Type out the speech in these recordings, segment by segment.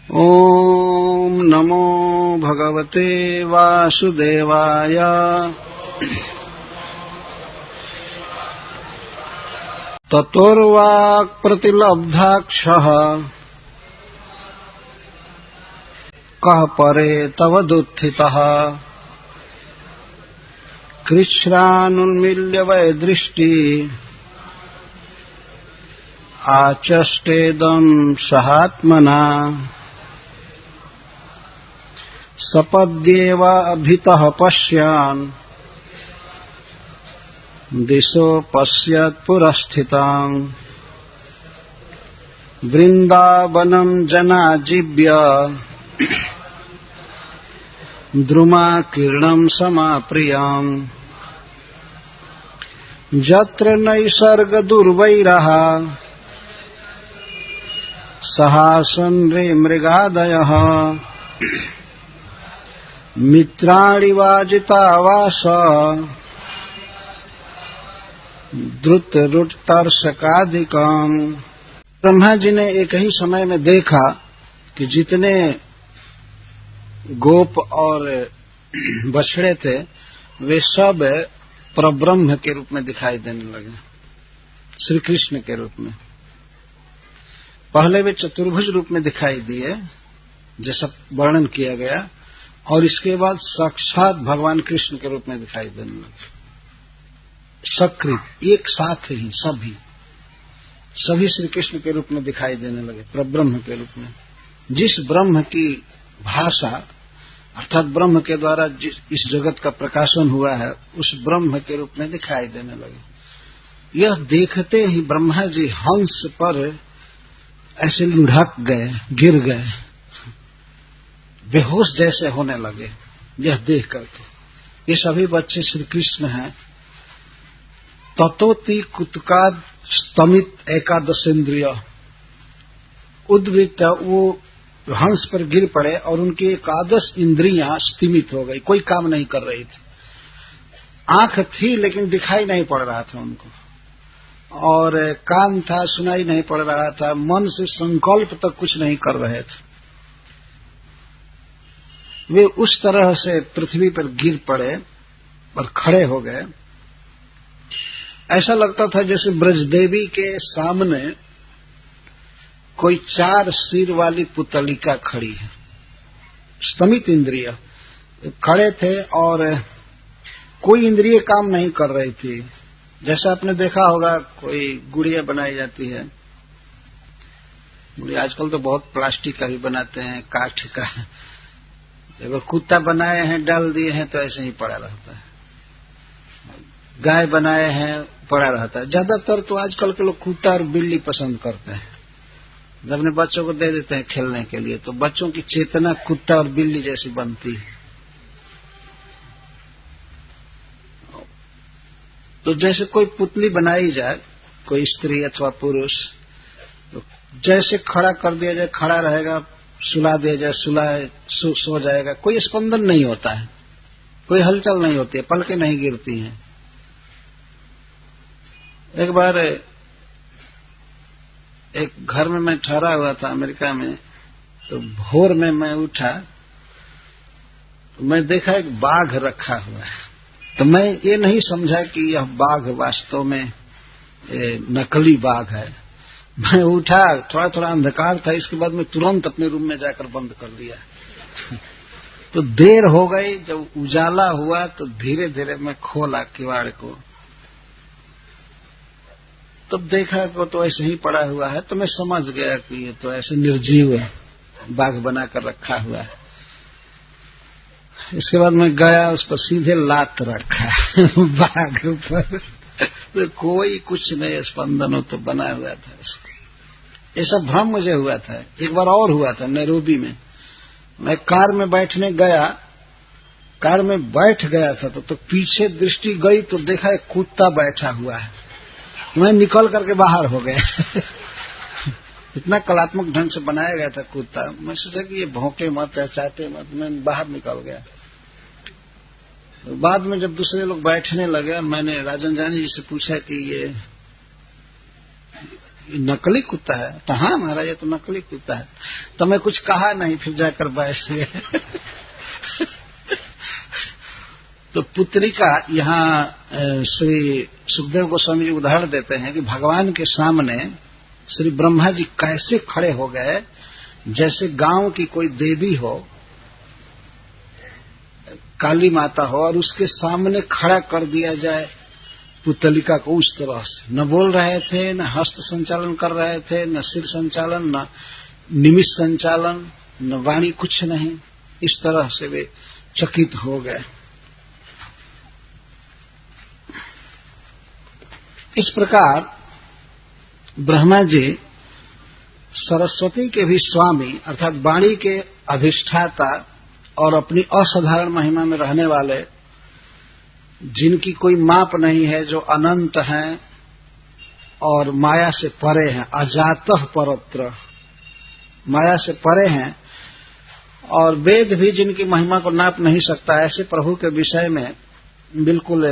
ओम नमो भगवते वासुदेवाय। ततोर्वाक् प्रतिलब्धाक्षः कः परे तव दुत्थितः। कृच्छ्रानुन्मील्य वै दृष्टि आचष्टेदं सहात्मना। सपद्येव अभितः पश्यान् दिशो पश्यत् पुरस्थिताम्। वृन्दावनं जनाजीव्य द्रुमाकीर्णं समाप्रियाम्। यत्र नैसर्गदुर्वैरः सहासन् रे मृगादयः। मित्राणि वाजितावास द्रुतरुटतर्षकादिकम्। ब्रह्मा जी ने एक ही समय में देखा कि जितने गोप और बछड़े थे वे सब परब्रह्म के रूप में दिखाई देने लगे, श्री कृष्ण के रूप में। पहले वे चतुर्भुज रूप में दिखाई दिए जैसा वर्णन किया गया, और इसके बाद साक्षात भगवान कृष्ण के रूप में दिखाई देने लगे। सकृत एक साथ ही सभी श्री कृष्ण के रूप में दिखाई देने लगे, परब्रह्म के रूप में। जिस ब्रह्म की भाषा अर्थात ब्रह्म के द्वारा इस जगत का प्रकाशन हुआ है, उस ब्रह्म के रूप में दिखाई देने लगे। यह देखते ही ब्रह्मा जी हंस पर ऐसे लुढ़क गए, गिर गए, बेहोश जैसे होने लगे। यह देख करके ये सभी बच्चे श्री कृष्ण हैं। ततोति कुतकाद स्तमित एकादशेन्द्रिय उद्वृत्त, वो हंस पर गिर पड़े और उनकी एकादश इंद्रियां स्तिमित हो गई, कोई काम नहीं कर रही थी। आंख थी लेकिन दिखाई नहीं पड़ रहा था उनको, और कान था सुनाई नहीं पड़ रहा था, मन से संकल्प तक कुछ नहीं कर रहे थे। वे उस तरह से पृथ्वी पर गिर पड़े और खड़े हो गए। ऐसा लगता था जैसे ब्रजदेवी के सामने कोई 4 सिर वाली पुतलिका खड़ी है। स्तमित इंद्रिय खड़े थे और कोई इंद्रिय काम नहीं कर रही थी। जैसा आपने देखा होगा कोई गुड़िया बनाई जाती है, गुड़िया आजकल तो बहुत प्लास्टिक का भी बनाते हैं, काठ का। अगर कुत्ता बनाए हैं डाल दिए हैं तो ऐसे ही पड़ा रहता है, गाय बनाए हैं पड़ा रहता है। ज्यादातर तो आजकल के लोग कुत्ता और बिल्ली पसंद करते हैं, जब अपने बच्चों को दे देते हैं खेलने के लिए तो बच्चों की चेतना कुत्ता और बिल्ली जैसी बनती है। तो जैसे कोई पुतली बनाई जाए, कोई स्त्री अथवा पुरुष, तो जैसे खड़ा कर दिया जाए खड़ा रहेगा, सुला दिया जाए सो जाएगा, कोई स्पंदन नहीं होता है, कोई हलचल नहीं होती है, पलकें नहीं गिरती हैं। एक बार एक घर में मैं ठहरा हुआ था अमेरिका में, तो भोर में मैं उठा तो मैं देखा एक बाघ रखा हुआ है। तो मैं ये नहीं समझा कि यह बाघ वास्तव में नकली बाघ है। मैं उठा, थोड़ा थोड़ा अंधकार था, इसके बाद मैं तुरंत अपने रूम में जाकर बंद कर दिया। तो देर हो गई, जब उजाला हुआ तो धीरे धीरे मैं खोला किवाड़ को, तब देखा को तो ऐसे ही पड़ा हुआ है। तो मैं समझ गया कि ये तो ऐसे निर्जीव है, बाघ बनाकर रखा हुआ है। इसके बाद मैं गया, उस पर सीधे लात रखा बाघ पर, तो कोई कुछ नहीं, स्पंदन हो तो बना हुआ था। ऐसा भ्रम मुझे हुआ था। एक बार और हुआ था नैरोबी में, मैं कार में बैठने गया, कार में बैठ गया था तो पीछे दृष्टि गई तो देखा एक कुत्ता बैठा हुआ है। मैं निकल करके बाहर हो गया। इतना कलात्मक ढंग से बनाया गया था कुत्ता। मैं सोचा कि ये भौंके मत या चाहते मत, मैं बाहर निकल गया। बाद में जब दूसरे लोग बैठने लगे, मैंने राजन जानी जी से पूछा कि नकली कुत्ता है? तो हाँ महाराज, ये तो नकली कुत्ता है। तो मैं कुछ कहा नहीं, फिर जाकर बैठ गए। तो पुत्री का यहाँ श्री सुखदेव गोस्वामी जी उदाहरण देते हैं कि भगवान के सामने श्री ब्रह्मा जी कैसे खड़े हो गए, जैसे गांव की कोई देवी हो, काली माता हो, और उसके सामने खड़ा कर दिया जाए पुतलिका को। उस तरह से न बोल रहे थे, न हस्त संचालन कर रहे थे, न सिर संचालन, न निमिष संचालन, न वाणी, कुछ नहीं। इस तरह से वे चकित हो गए। इस प्रकार ब्रह्मा जी सरस्वती के भी स्वामी अर्थात वाणी के अधिष्ठाता और अपनी असाधारण महिमा में रहने वाले, जिनकी कोई माप नहीं है, जो अनंत हैं और माया से परे हैं, अजातः परत्र, माया से परे हैं, और वेद भी जिनकी महिमा को नाप नहीं सकता, ऐसे प्रभु के विषय में बिल्कुल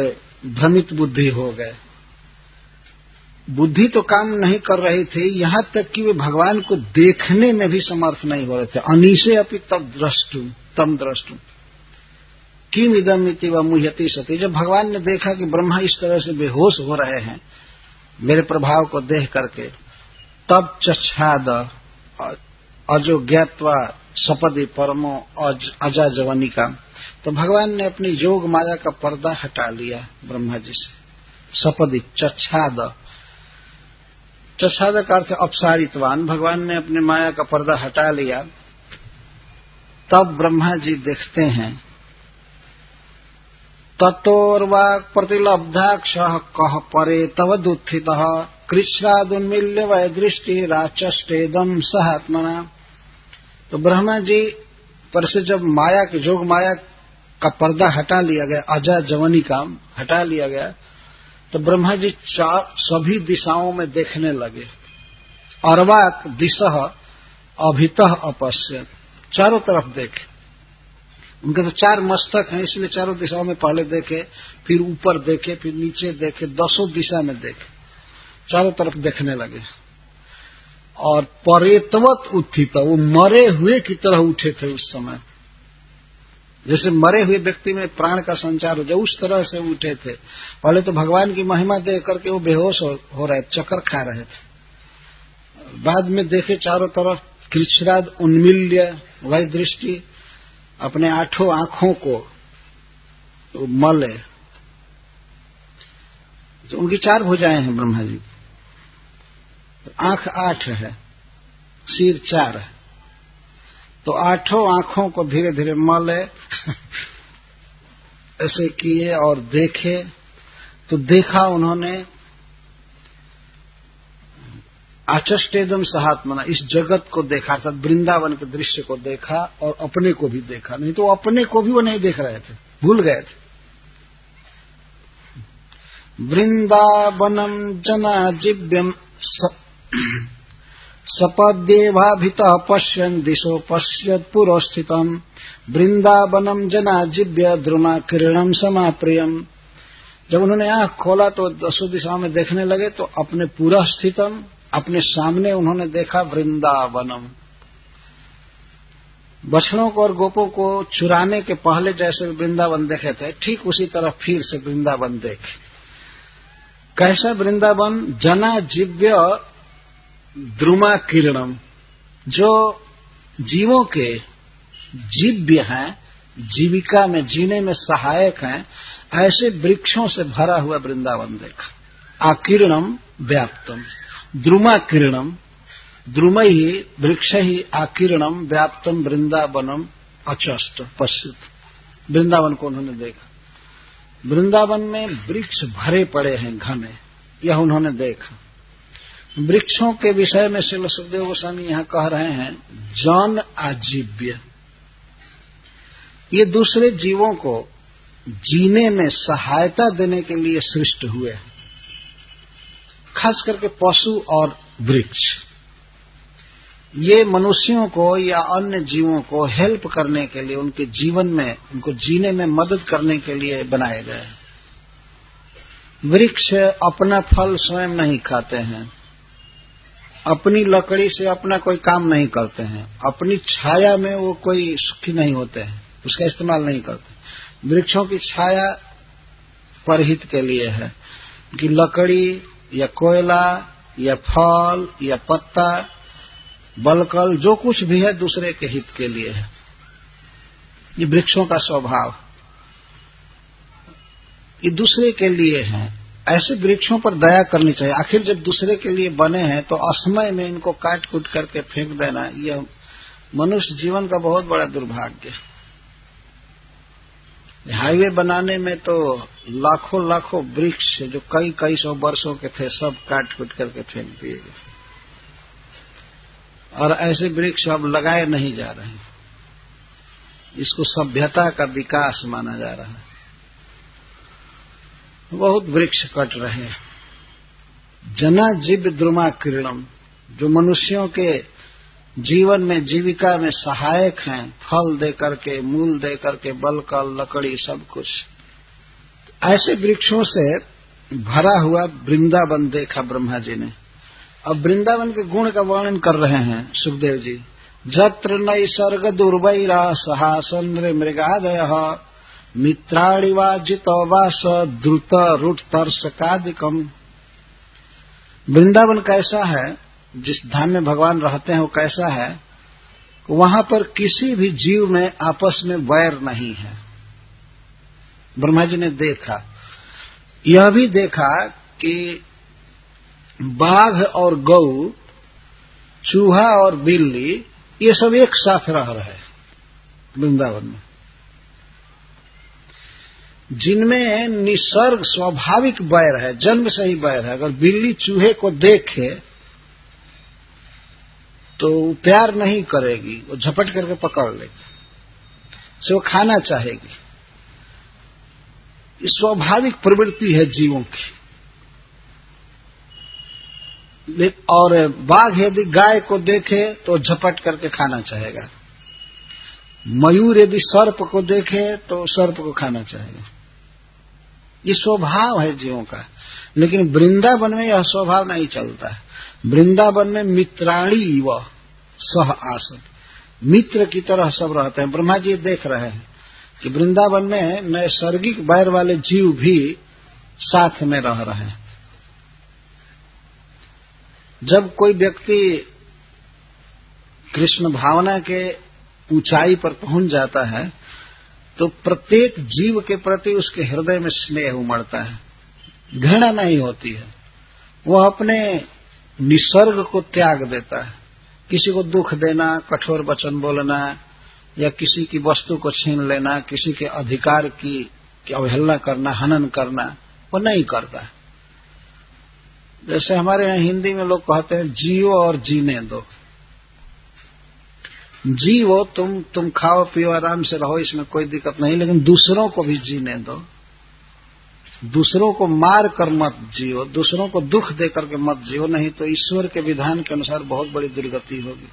भ्रमित बुद्धि हो गए। बुद्धि तो काम नहीं कर रही थी, यहां तक कि वे भगवान को देखने में भी समर्थ नहीं हो रहे थे। अनीशे अपि तम द्रष्टुम किम इदम इति व मुह्यति सती। जब भगवान ने देखा कि ब्रह्मा इस तरह से बेहोश हो रहे हैं मेरे प्रभाव को देख करके, तब चच्छाद अजो ज्ञात्वा सपदि परमो अजा जवनिका। तो भगवान ने अपनी योग माया का पर्दा हटा लिया ब्रह्मा जी से। सपदि चच्छाद, चच्छाद का अर्थ अपसारितवान, भगवान ने अपने माया का पर्दा हटा लिया। तब ब्रह्मा जी देखते हैं, ततोर्वाक् प्रतिलब्धाक्ष कह परे तव दुत्थितः कृच्छ्रादुन्मील्य वै दृष्टि राचष्टेदम सहात्मना। तो ब्रह्मा जी पर से जब माया के जोग माया का पर्दा हटा लिया गया, अजा जवनी का हटा लिया गया, तो ब्रह्मा जी सभी दिशाओं में देखने लगे। अर्वाक दिशः अभितः अपश्यत, चारों तरफ देखे। उनके तो चार मस्तक हैं, इसलिए चारों दिशाओं में पहले देखे, फिर ऊपर देखे, फिर नीचे देखे, 10 दिशा में देखे, चारों तरफ देखने लगे। और परेतवत उत्थित, वो मरे हुए की तरह उठे थे उस समय, जैसे मरे हुए व्यक्ति में प्राण का संचार हो जाए, उस तरह से उठे थे। पहले तो भगवान की महिमा देख करके वो बेहोश हो रहे, चक्कर खा रहे थे। बाद में देखे चारों तरफ, कृच्छ्राद उन्मील्य वही दृष्टि, अपने 8 आंखों को तो मले। तो उनकी 4 भुजाएं हैं ब्रह्मा जी, आंख 8 है, सिर 4 है, तो 8 आंखों को धीरे धीरे मले ऐसे किए और देखे। तो देखा उन्होंने आचष्टेदम सहात्मना, इस जगत को देखा, अर्थात वृंदावन के दृश्य को देखा और अपने को भी देखा। नहीं तो अपने को भी वो नहीं देख रहे थे, भूल गए थे। वृंदावनम जनाजिव्यम सपद्येवाभितः पश्यन् दिशो पश्यत् पुरोस्थितम् वृंदावनम जनाजिव्य द्रुमा किरणम समाप्रियम। जब उन्होंने आंख खोला तो 10 दिशाओं में देखने लगे, तो अपने पुरस्थितम, अपने सामने उन्होंने देखा वृंदावनम। बछड़ों को और गोपों को चुराने के पहले जैसे वृंदावन देखे थे, ठीक उसी तरह फिर से वृंदावन देखे। कैसा वृंदावन? जना जिव्य द्रुमा किरणम, जो जीवों के जीव्य हैं, जीविका में जीने में सहायक हैं, ऐसे वृक्षों से भरा हुआ वृंदावन देखा। आकीर्णम व्याप्तम, द्रुमा किरणम, द्रुम ही वृक्ष ही आकीर्णम व्याप्तम वृंदावनम अचष्ट पश्चित। वृंदावन को उन्होंने देखा, वृंदावन में वृक्ष भरे पड़े हैं घने, यह उन्होंने देखा। वृक्षों के विषय में श्रील सुखदेव गोस्वामी यहां कह रहे हैं, जन आजीव्य, ये दूसरे जीवों को जीने में सहायता देने के लिए सृष्ट हुए हैं, खास करके पशु और वृक्ष। ये मनुष्यों को या अन्य जीवों को हेल्प करने के लिए, उनके जीवन में, उनको जीने में मदद करने के लिए बनाए गए हैं। वृक्ष अपना फल स्वयं नहीं खाते हैं, अपनी लकड़ी से अपना कोई काम नहीं करते हैं, अपनी छाया में वो कोई सुखी नहीं होते हैं, उसका इस्तेमाल नहीं करते। वृक्षों की छाया परहित के लिए है कि लकड़ी या कोयला या फल या पत्ता बलकल जो कुछ भी है दूसरे के हित के लिए है। ये वृक्षों का स्वभाव, ये दूसरे के लिए है। ऐसे वृक्षों पर दया करनी चाहिए। आखिर जब दूसरे के लिए बने हैं तो असमय में इनको काट कूट करके फेंक देना, यह मनुष्य जीवन का बहुत बड़ा दुर्भाग्य है। हाईवे बनाने में तो लाखों लाखों वृक्ष जो कई कई सौ वर्षों के थे सब काट कूट करके फेंक दिए गए, और ऐसे वृक्ष अब लगाए नहीं जा रहे हैं। इसको सभ्यता का विकास माना जा रहा है। बहुत वृक्ष कट रहे हैं। जना जीव द्रुमा किरणम, जो मनुष्यों के जीवन में जीविका में सहायक हैं, फल दे करके, मूल दे करके, बलकल, लकड़ी, सब कुछ। ऐसे वृक्षों से भरा हुआ वृंदावन देखा ब्रह्मा जी ने। अब वृंदावन के गुण का वर्णन कर रहे हैं सुखदेव जी। जत्र नैसर्ग दुर्वैरा सहासंद्र मृगादय मित्राणि वा जितो वा स द्रुत रुट तर्षकादिकम। वृंदावन कैसा है, जिस धाम में भगवान रहते हैं वो कैसा है, वहां पर किसी भी जीव में आपस में वैर नहीं है। ब्रह्मा जी ने देखा, यह भी देखा कि बाघ और गऊ, चूहा और बिल्ली, ये सब एक साथ रह रहे हैं वृंदावन में, जिनमें निसर्ग स्वाभाविक वैर है, जन्म से ही वैर है। अगर बिल्ली चूहे को देखे तो प्यार नहीं करेगी, वो झपट करके पकड़ लेगी, से वो खाना चाहेगी। ये स्वाभाविक प्रवृत्ति है जीवों की। और बाघ यदि गाय को देखे तो झपट करके खाना चाहेगा। मयूर यदि सर्प को देखे तो सर्प को खाना चाहेगा। ये स्वभाव है जीवों का। लेकिन वृंदावन में यह स्वभाव नहीं चलता है। वृंदावन में मित्राणी व सह आसन, मित्र की तरह सब रहते हैं। ब्रह्मा जी देख रहे हैं कि वृंदावन में नैसर्गिक वैर वाले जीव भी साथ में रह रहे हैं। जब कोई व्यक्ति कृष्ण भावना के ऊंचाई पर पहुंच जाता है तो प्रत्येक जीव के प्रति उसके हृदय में स्नेह उमड़ता है, घृणा नहीं होती है। वह अपने निसर्ग को त्याग देता है। किसी को दुख देना, कठोर वचन बोलना या किसी की वस्तु को छीन लेना, किसी के अधिकार की अवहेलना करना, हनन करना, वो नहीं करता है। जैसे हमारे यहाँ हिंदी में लोग कहते हैं जियो और जीने दो। जीवो, तुम खाओ पियो आराम से रहो, इसमें कोई दिक्कत नहीं, लेकिन दूसरों को भी जीने दो। दूसरों को मार कर मत जियो, दूसरों को दुख दे करके मत जियो, नहीं तो ईश्वर के विधान के अनुसार बहुत बड़ी दुर्गति होगी।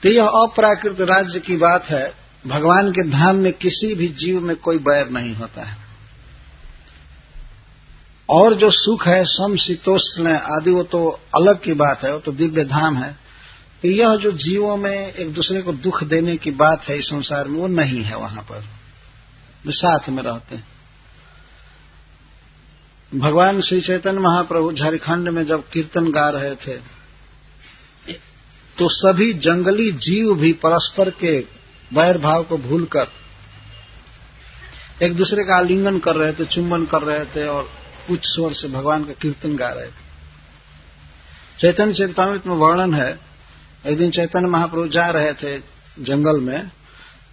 तो यह अप्राकृत राज्य की बात है। भगवान के धाम में किसी भी जीव में कोई बैर नहीं होता है। और जो सुख है समशीतोष्ण आदि, वो तो अलग की बात है, वो तो दिव्य धाम है। तो यह जो जीवों में एक दूसरे को दुख देने की बात है इस संसार में, वो नहीं है। वहां पर वे साथ में रहते हैं। भगवान श्री चैतन्य महाप्रभु झारखंड में जब कीर्तन गा रहे थे तो सभी जंगली जीव भी परस्पर के वैर भाव को भूलकर एक दूसरे का आलिंगन कर रहे थे, चुंबन कर रहे थे और उच्च स्वर से भगवान का कीर्तन गा रहे थे। चैतन्य चरितामृत में वर्णन है, एक दिन चैतन्य महाप्रभु जा रहे थे जंगल में,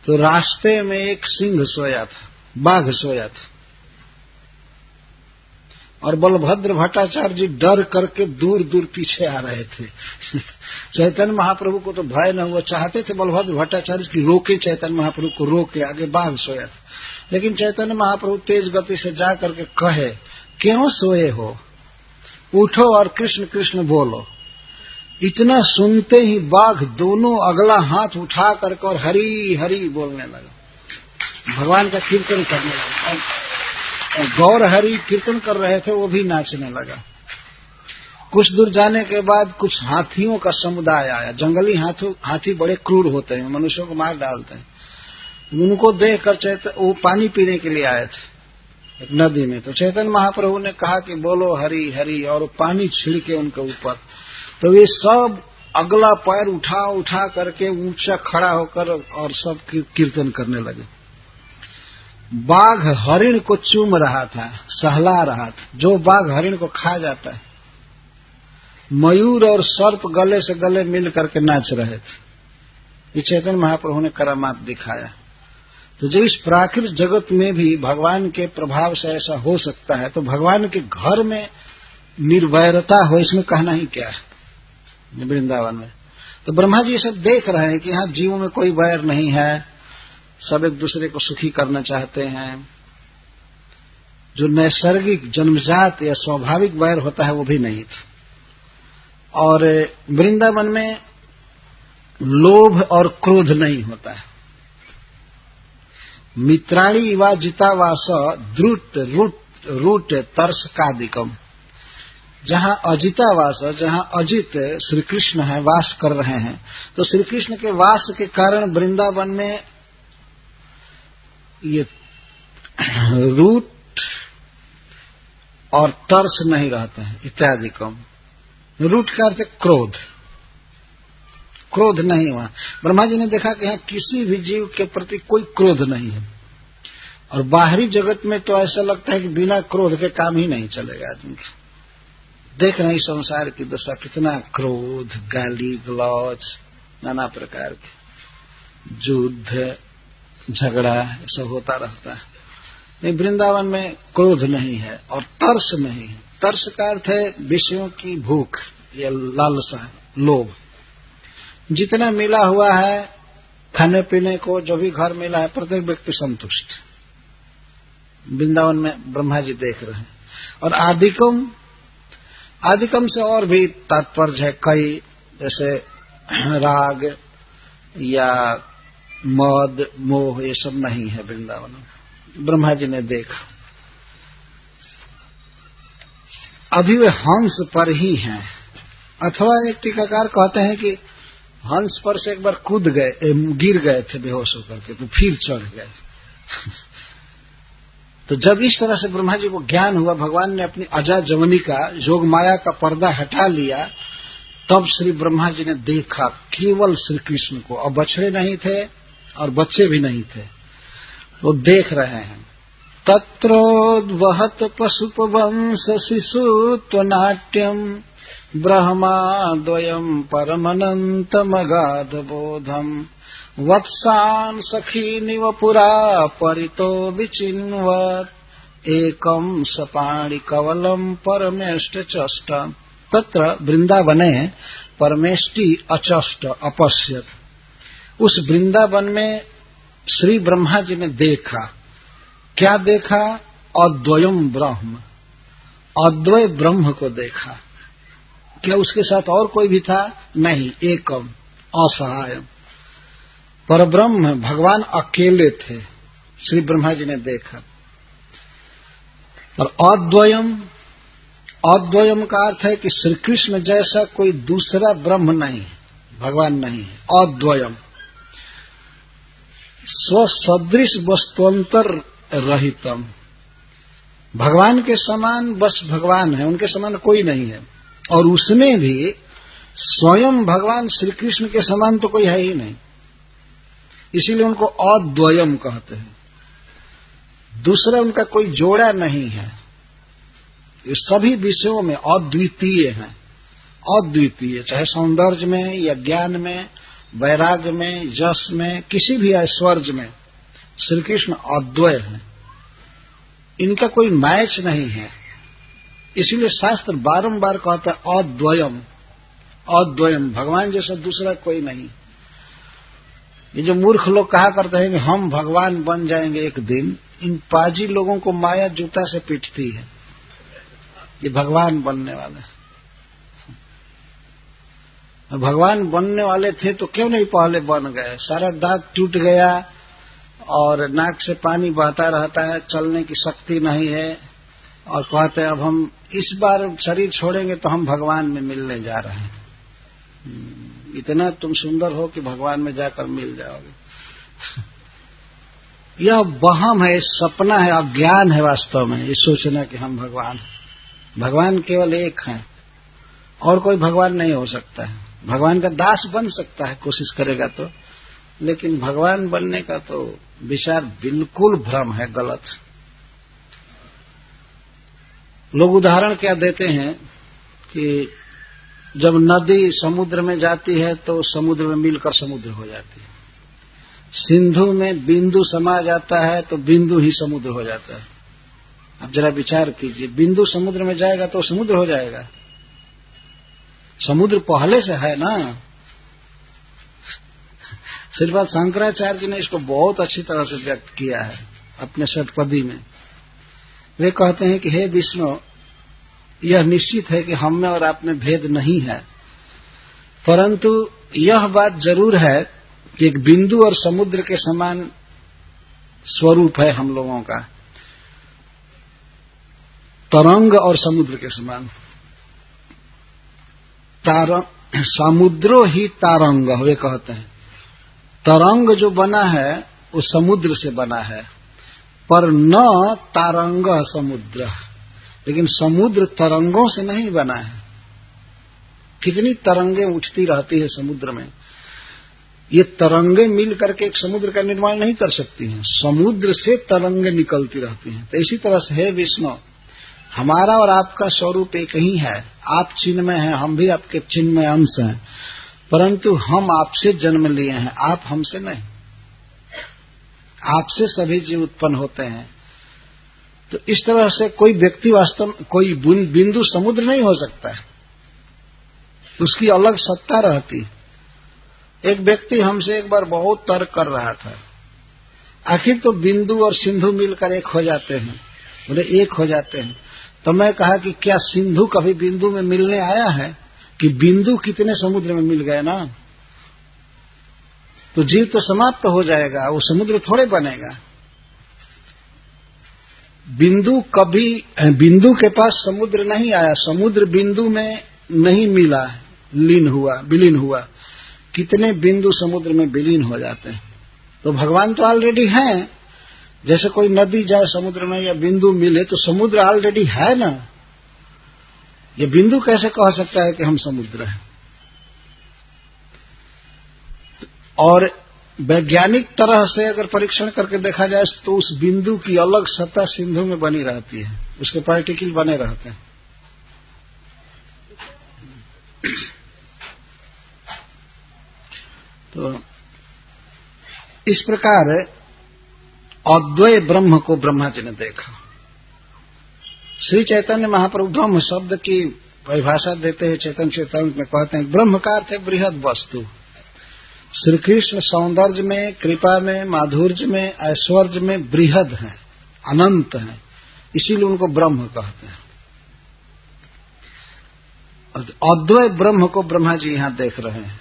तो रास्ते में एक सिंह सोया था, बाघ सोया था, और बलभद्र भट्टाचार्य जी डर करके दूर दूर पीछे आ रहे थे। चैतन्य महाप्रभु को तो भय न हुआ, चाहते थे बलभद्र भट्टाचार्य की रोके, चैतन्य महाप्रभु को रोके, आगे बाघ सोया था। लेकिन चैतन्य महाप्रभु तेज गति से जा करके कहे, क्यों सोए हो, उठो और कृष्ण कृष्ण बोलो। इतना सुनते ही बाघ दोनों अगला हाथ उठा करके और हरि हरि बोलने लगा, भगवान का कीर्तन करने लगा। और गौर हरि कीर्तन कर रहे थे, वो भी नाचने लगा। कुछ दूर जाने के बाद कुछ हाथियों का समुदाय आया। जंगली हाथी बड़े क्रूर होते हैं, मनुष्यों को मार डालते हैं। उनको देखकर वो पानी पीने के लिए आए थे एक नदी में। तो चैतन्य महाप्रभु ने कहा कि बोलो हरि हरि, और पानी छिड़के उनके ऊपर। तो वे सब अगला पैर उठा करके ऊंचा खड़ा होकर और सब कीर्तन करने लगे। बाघ हरिण को चूम रहा था, सहला रहा था, जो बाघ हरिण को खा जाता है। मयूर और सर्प गले से गले मिल करके नाच रहे थे। ये चैतन्य महाप्रभु ने करामात दिखाया। तो जब इस प्राकृतिक जगत में भी भगवान के प्रभाव से ऐसा हो सकता है, तो भगवान के घर में निर्वैरता हो, इसमें कहना ही क्या है वृंदावन में। तो ब्रह्मा जी सब देख रहे हैं कि यहाँ जीवों में कोई वैर नहीं है, सब एक दूसरे को सुखी करना चाहते हैं। जो नैसर्गिक जन्मजात या स्वाभाविक वैर होता है वो भी नहीं था। और वृंदावन में लोभ और क्रोध नहीं होता है। मित्राणी वा जितावास द्रुत रूट तर्स कादिकम। जहां अजितावास, जहां अजित श्री कृष्ण है, वास कर रहे हैं, तो श्री कृष्ण के वास के कारण वृंदावन में ये रूट और तर्स नहीं रहता है इत्यादि कम। रूट का अर्थ क्रोध, क्रोध नहीं हुआ। ब्रह्मा जी ने देखा कि यहाँ किसी भी जीव के प्रति कोई क्रोध नहीं है। और बाहरी जगत में तो ऐसा लगता है कि बिना क्रोध के काम ही नहीं चलेगा आदमी का। देख रहे हैं संसार की दशा, कितना क्रोध, गाली गलौज, नाना प्रकार के युद्ध झगड़ा सब होता रहता है। नहीं, वृंदावन में क्रोध नहीं है और तर्स नहीं है। तर्स का अर्थ है विषयों की भूख या लालसा, लोभ। जितना मिला हुआ है खाने पीने को, जो भी घर मिला है, प्रत्येक व्यक्ति संतुष्ट। वृंदावन में ब्रह्मा जी देख रहे हैं। और आदिकम से और भी तात्पर्य है कई, जैसे राग या मद मोह, ये सब नहीं है वृंदावन में। ब्रह्मा जी ने देखा। अभी वे हंस पर ही हैं। अथवा एक टीकाकार कहते हैं कि हंस पर से एक बार कूद गए, गिर गए थे बेहोश होकर के, तो फिर चढ़ गए। तो जब इस तरह से ब्रह्मा जी को ज्ञान हुआ, भगवान ने अपनी अजा जवनी का, योग माया का पर्दा हटा लिया, तब श्री ब्रह्मा जी ने देखा केवल श्री कृष्ण को। और बछड़े नहीं थे और बच्चे भी नहीं थे, वो देख रहे हैं। तत्रोद्वहत पशुपवंश शिशुत्वनाट्यम ब्रह्माद्वयम् परमनन्तमगाध बोधम् वत्सान् सखीनिव पुरा परितो विचिन्वत् एकम् सपाणि कवलम् परमेष्ट चष्ट। तत्र वृंदावने परमेष्टि अचष्ट अपश्यत्। उस वृंदावन में श्री ब्रह्मा जी ने देखा। क्या देखा? अद्वयम् ब्रह्म, अद्वय ब्रह्म को देखा। क्या उसके साथ और कोई भी था? नहीं, एकम, असहाय परब्रह्म भगवान अकेले थे। श्री ब्रह्मा जी ने देखा। और अद्वयम, अद्वयम का अर्थ है कि श्री कृष्ण जैसा कोई दूसरा ब्रह्म नहीं है, भगवान नहीं है। अद्वयम स्वसदृश वस्तुअंतर रहितम, भगवान के समान बस भगवान है, उनके समान कोई नहीं है। और उसमें भी स्वयं भगवान श्री कृष्ण के समान तो कोई है ही नहीं, इसीलिए उनको अद्वयम कहते हैं। दूसरा उनका कोई जोड़ा नहीं है, ये सभी विषयों में अद्वितीय हैं। अद्वितीय, चाहे सौंदर्य में या ज्ञान में, वैराग्य में, यश में, किसी भी ऐश्वर्य में श्री कृष्ण अद्वय है। इनका कोई मैच नहीं है, इसीलिए शास्त्र बारंबार कहता है अद्वयम, अद्वयम, भगवान जैसा दूसरा कोई नहीं। ये जो मूर्ख लोग कहा करते हैं कि हम भगवान बन जाएंगे एक दिन, इन पाजी लोगों को माया जूता से पीटती है। ये भगवान बनने वाले, भगवान बनने वाले थे तो क्यों नहीं पहले बन गए? सारा दांत टूट गया और नाक से पानी बहता रहता है, चलने की शक्ति नहीं है, और कहते हैं अब हम इस बार शरीर छोड़ेंगे तो हम भगवान में मिलने जा रहे हैं। इतना तुम सुंदर हो कि भगवान में जाकर मिल जाओगे। यह वहम है, सपना है, अज्ञान है वास्तव में ये सोचना कि हम भगवान हैं। भगवान केवल एक है, और कोई भगवान नहीं हो सकता है। भगवान का दास बन सकता है कोशिश करेगा तो, लेकिन भगवान बनने का तो विचार बिल्कुल भ्रम है, गलत। लोग उदाहरण क्या देते हैं कि जब नदी समुद्र में जाती है तो समुद्र में मिलकर समुद्र हो जाती है। सिंधु में बिंदु समा जाता है तो बिंदु ही समुद्र हो जाता है। अब जरा विचार कीजिए, बिंदु समुद्र में जाएगा तो समुद्र हो जाएगा? समुद्र पहले से है ना। श्रीपाद शंकराचार्य जी ने इसको बहुत अच्छी तरह से व्यक्त किया है अपने षटपदी में। वे कहते हैं कि हे विष्णु, यह निश्चित है कि हम में और आप में भेद नहीं है, परंतु यह बात जरूर है कि एक बिंदु और समुद्र के समान स्वरूप है हम लोगों का, तरंग और समुद्र के समान। समुद्रो ही तारंग, वे कहते हैं तरंग जो बना है वो समुद्र से बना है, पर न तारंग समुद्र, लेकिन समुद्र तरंगों से नहीं बना है। कितनी तरंगें उठती रहती है समुद्र में, ये तरंगें मिल करके एक समुद्र का निर्माण नहीं कर सकती हैं, समुद्र से तरंगें निकलती रहती हैं। तो इसी तरह से हे विष्णु, हमारा और आपका स्वरूप एक ही है। आप चिन्मय हैं, हम भी आपके चिन्मय अंश हैं, परंतु हम आपसे जन्म लिए हैं, आप हमसे नहीं। आपसे सभी जीव उत्पन्न होते हैं। तो इस तरह से कोई व्यक्ति वास्तव में कोई बिंदु समुद्र नहीं हो सकता है, उसकी अलग सत्ता रहती। एक व्यक्ति हमसे एक बार बहुत तर्क कर रहा था, आखिर तो बिंदु और सिंधु मिलकर एक हो जाते हैं, बोले एक हो जाते हैं। तो मैं कहा कि क्या सिंधु कभी बिंदु में मिलने आया है कि बिंदु कितने समुद्र में मिल गए ना, तो जीव तो समाप्त हो जाएगा, वो समुद्र थोड़े बनेगा। बिंदु के पास समुद्र नहीं आया, समुद्र बिंदु में नहीं मिला, विलीन हुआ। कितने बिंदु समुद्र में विलीन हो जाते हैं। तो भगवान तो ऑलरेडी हैं। जैसे कोई नदी जाए समुद्र में या बिंदु मिले तो समुद्र ऑलरेडी है ना, ये बिंदु कैसे कह सकता है कि हम समुद्र हैं। और वैज्ञानिक तरह से अगर परीक्षण करके देखा जाए तो उस बिंदु की अलग सत्ता सिंधु में बनी रहती है, उसके पार्टिकल बने रहते हैं। तो इस प्रकार अद्वय ब्रह्म को ब्रह्मा जी ने देखा। श्री चैतन्य महाप्रभु ब्रह्म शब्द की परिभाषा देते हैं चैतन्य चेतावनी में, कहते हैं ब्रह्म का अर्थ है बृहद वस्तु। श्री कृष्ण सौंदर्य में, कृपा में, माधुर्य में, ऐश्वर्य में बृहद हैं, अनंत हैं, इसीलिए उनको ब्रह्म कहते हैं। अद्वय ब्रह्म को ब्रह्मा जी यहां देख रहे हैं।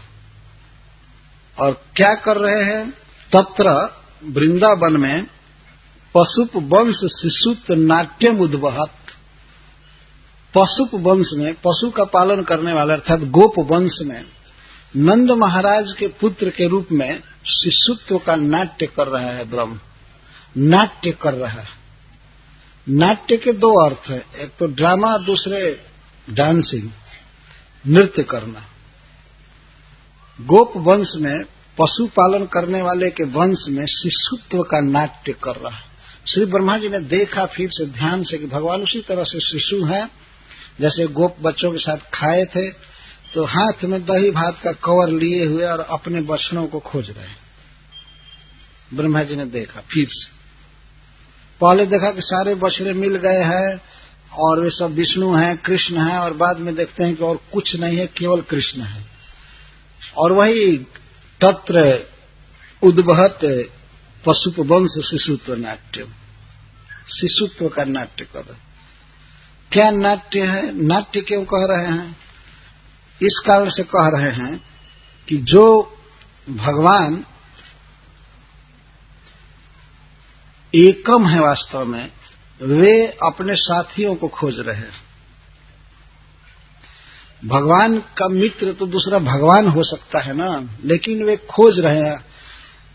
और क्या कर रहे हैं? तत्र वृंदावन में पशुप वंश शिशुत नाट्यम उद्वहत। पशुप वंश में, पशु का पालन करने वाले अर्थात गोप वंश में नंद महाराज के पुत्र के रूप में शिशुत्व का नाट्य कर रहा है ब्रह्म। नाट्य कर रहा है। नाट्य के दो अर्थ है, एक तो ड्रामा, दूसरे डांसिंग, नृत्य करना। गोप वंश में, पशु पालन करने वाले के वंश में शिशुत्व का नाट्य कर रहा है। श्री ब्रह्मा जी ने देखा फिर से ध्यान से कि भगवान उसी तरह से शिशु हैं, जैसे गोप बच्चों के साथ खाए थे तो हाथ में दही भात का कवर लिए हुए और अपने बछड़ों को खोज रहे हैं। ब्रह्मा जी ने देखा फिर से, पहले देखा कि सारे बछड़े मिल गए हैं और वे सब विष्णु हैं, कृष्ण हैं, और बाद में देखते हैं कि और कुछ नहीं है, केवल कृष्ण है। और वही तत्र उद्वहत पशुप वंश शिशुत्व नाट्य, शिशुत्व का नाट्य कर रहे। क्या नाट्य है? नाट्य क्यों कह रहे हैं? इस कारण से कह रहे हैं कि जो भगवान एकम है वास्तव में, वे अपने साथियों को खोज रहे हैं। भगवान का मित्र तो दूसरा भगवान हो सकता है ना, लेकिन वे खोज रहे हैं।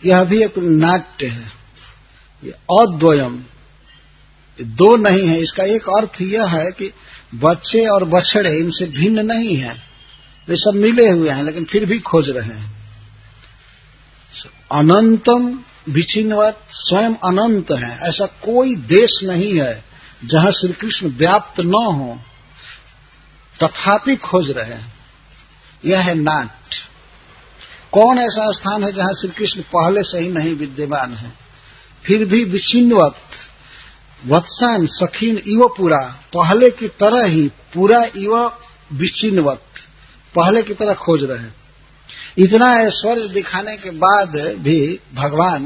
यह भी एक नाट्य है। ये अद्वयम, दो नहीं है। इसका एक अर्थ यह है कि बच्चे और बछड़े इनसे भिन्न नहीं है, वे सब मिले हुए हैं, लेकिन फिर भी खोज रहे हैं। अनंतम विचिन्वत, स्वयं अनंत है। ऐसा कोई देश नहीं है जहां श्री कृष्ण व्याप्त न हो, तथापि खोज रहे हैं। यह है नाट्य। कौन ऐसा स्थान है जहां श्री कृष्ण पहले से ही नहीं विद्यमान है, फिर भी विचिन्वत, वत्सान सखीन इव पूरा, पहले की तरह ही पूरा इव विचिन्वत, पहले की तरह खोज रहे हैं। इतना ऐश्वर्य दिखाने के बाद भी भगवान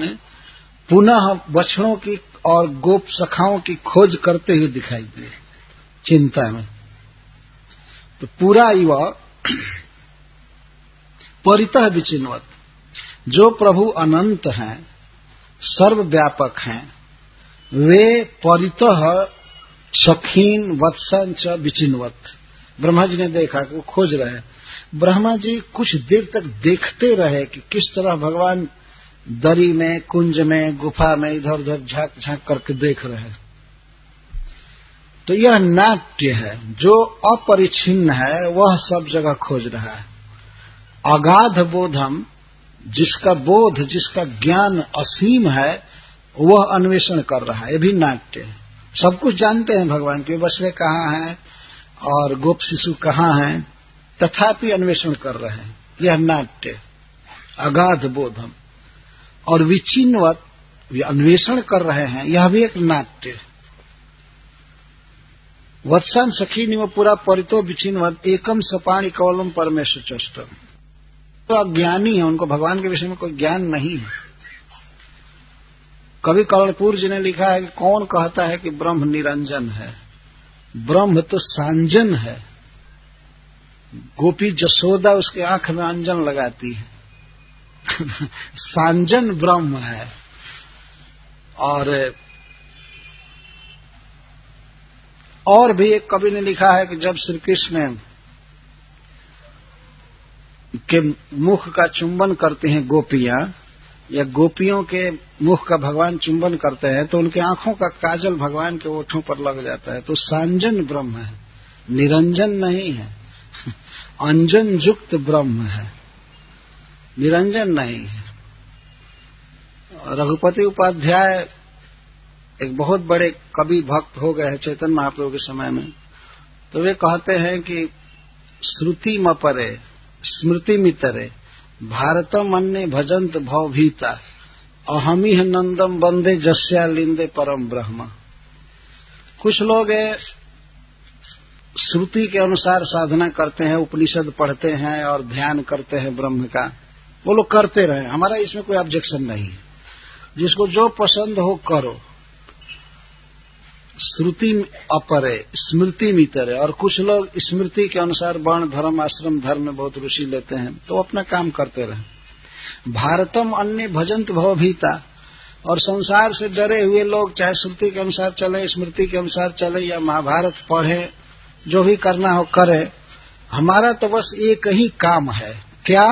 पुनः बछड़ों की और गोप सखाओं की खोज करते हुए दिखाई दिए चिंता में। तो पूरा इव परितः विचिन्वत, जो प्रभु अनंत हैं, सर्वव्यापक हैं, वे परितः सखीन वत्सन च विचिन्वत। ब्रह्मा जी ने देखा कि वो खोज रहे हैं। ब्रह्मा जी कुछ देर तक देखते रहे कि किस तरह भगवान दरी में, कुंज में, गुफा में इधर उधर झांक झांक करके देख रहे हैं। तो यह नाट्य है। जो अपरिच्छिन्न है वह सब जगह खोज रहा है। अगाध बोधम, जिसका बोध, जिसका ज्ञान असीम है, वह अन्वेषण कर रहा है। ये भी नाट्य है। सब कुछ जानते हैं भगवान के, बछड़े कहाँ हैं और गोप शिशु कहाँ हैं, तथापि अन्वेषण कर रहे हैं। यह नाट्य। अगाध बोधम और विचिन्वत, अन्वेषण कर रहे हैं, यह भी एक नाट्य। वत्सान सखी व पूरा परितो विचिन्वत, एकम सपाणी कवलम परमेश्वर चष्टम। तो अज्ञानी है, उनको भगवान के विषय में कोई ज्ञान नहीं है। कवि कर्णपुर जी ने लिखा है कि कौन कहता है कि ब्रह्म निरंजन है, ब्रह्म तो सांजन है। गोपी जसोदा उसके आंख में अंजन लगाती है सांजन ब्रह्म है। और भी एक कवि ने लिखा है कि जब श्री कृष्ण के मुख का चुंबन करते हैं गोपियां, या गोपियों के मुख का भगवान चुंबन करते हैं, तो उनके आंखों का काजल भगवान के ओठों पर लग जाता है। तो सांजन ब्रह्म है, निरंजन नहीं है। अंजन युक्त ब्रह्म है, निरंजन नहीं है। रघुपति उपाध्याय एक बहुत बड़े कवि भक्त हो गए हैं चैतन्य महाप्रभु के समय में। तो वे कहते हैं कि श्रुति मपरे स्मृति मितरे भारतम अन्य भजंत भवभीता अहमिह नंदम बंदे जस्या लिंदे परम ब्रह्म। कुछ लोग श्रुति के अनुसार साधना करते हैं, उपनिषद पढ़ते हैं और ध्यान करते हैं ब्रह्म का। वो लोग करते रहे, हमारा इसमें कोई ऑब्जेक्शन नहीं है। जिसको जो पसंद हो करो। श्रुति अपरे स्मृति मितरे, और कुछ लोग स्मृति के अनुसार वर्ण धर्म आश्रम धर्म में बहुत रुचि लेते हैं, तो अपना काम करते रहे। भारतम अन्य भजंत भवभीता, और संसार से डरे हुए लोग चाहे श्रुति के अनुसार चले, स्मृति के अनुसार चले, या महाभारत पढ़े, जो भी करना हो करे। हमारा तो बस एक ही काम है, क्या?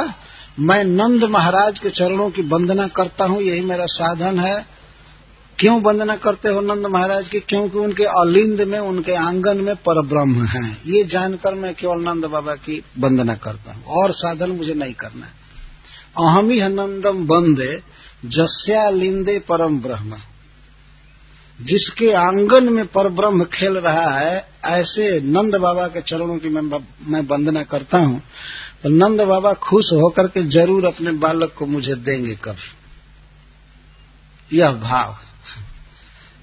मैं नंद महाराज के चरणों की वंदना करता हूं, यही मेरा साधन है। क्यों वंदना करते हो नंद महाराज की? क्योंकि उनके अलिंद में, उनके आंगन में परब्रह्म है। ये जानकर मैं केवल नंद बाबा की वंदना करता हूं, और साधन मुझे नहीं करना है। अहमी नंदम वंदे जस्या लिंदे परम ब्रह्म। जिसके आंगन में परब्रह्म खेल रहा है, ऐसे नंद बाबा के चरणों की मैं वंदना करता हूं। तो नंद बाबा खुश होकर के जरूर अपने बालक को मुझे देंगे कभी। यह भाव,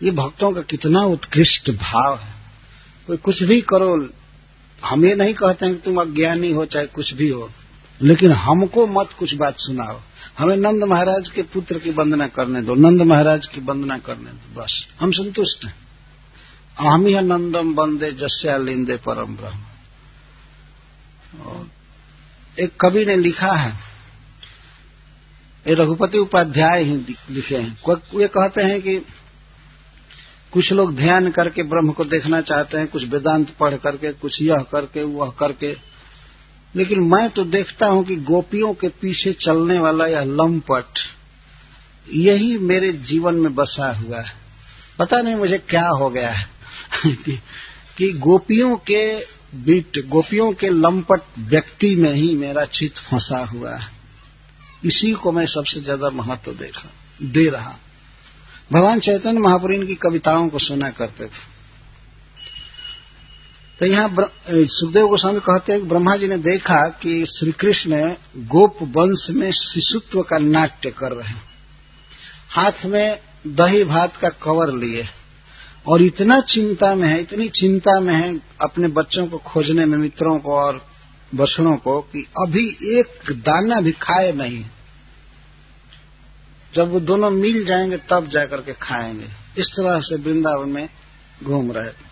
ये भक्तों का कितना उत्कृष्ट भाव है। कोई कुछ भी करो, हम ये नहीं कहते हैं कि तुम अज्ञानी हो चाहे कुछ भी हो, लेकिन हमको मत कुछ बात सुनाओ। हमें नंद महाराज के पुत्र की वंदना करने दो, नंद महाराज की वंदना करने दो, बस हम संतुष्ट हैं। अहमिह नंदम वंदे जस्या लिंदे परम ब्रह्म। और एक कवि ने लिखा है, ये रघुपति उपाध्याय ही लिखे हैं। ये कहते हैं कि कुछ लोग ध्यान करके ब्रह्म को देखना चाहते हैं, कुछ वेदांत पढ़ करके, कुछ यह करके वह करके, लेकिन मैं तो देखता हूं कि गोपियों के पीछे चलने वाला यह लंपट, यही मेरे जीवन में बसा हुआ है। पता नहीं मुझे क्या हो गया है कि गोपियों के लंपट व्यक्ति में ही मेरा चित्त फंसा हुआ है। इसी को मैं सबसे ज्यादा महत्व दे रहा। भगवान चैतन्य महाप्रभु इनकी कविताओं को सुना करते थे। तो यहाँ सुखदेव गोस्वामी कहते हैं कि ब्रह्मा जी ने देखा कि श्री कृष्ण गोप वंश में शिशुत्व का नाट्य कर रहे हैं, हाथ में दही भात का कवर लिए, और इतना चिंता में है, इतनी चिंता में है अपने बच्चों को खोजने में, मित्रों को और बछड़ों को, कि अभी एक दाना भी खाए नहीं। जब वो दोनों मिल जाएंगे तब जाकर के खाएंगे। इस तरह से वृंदावन में घूम रहे थे।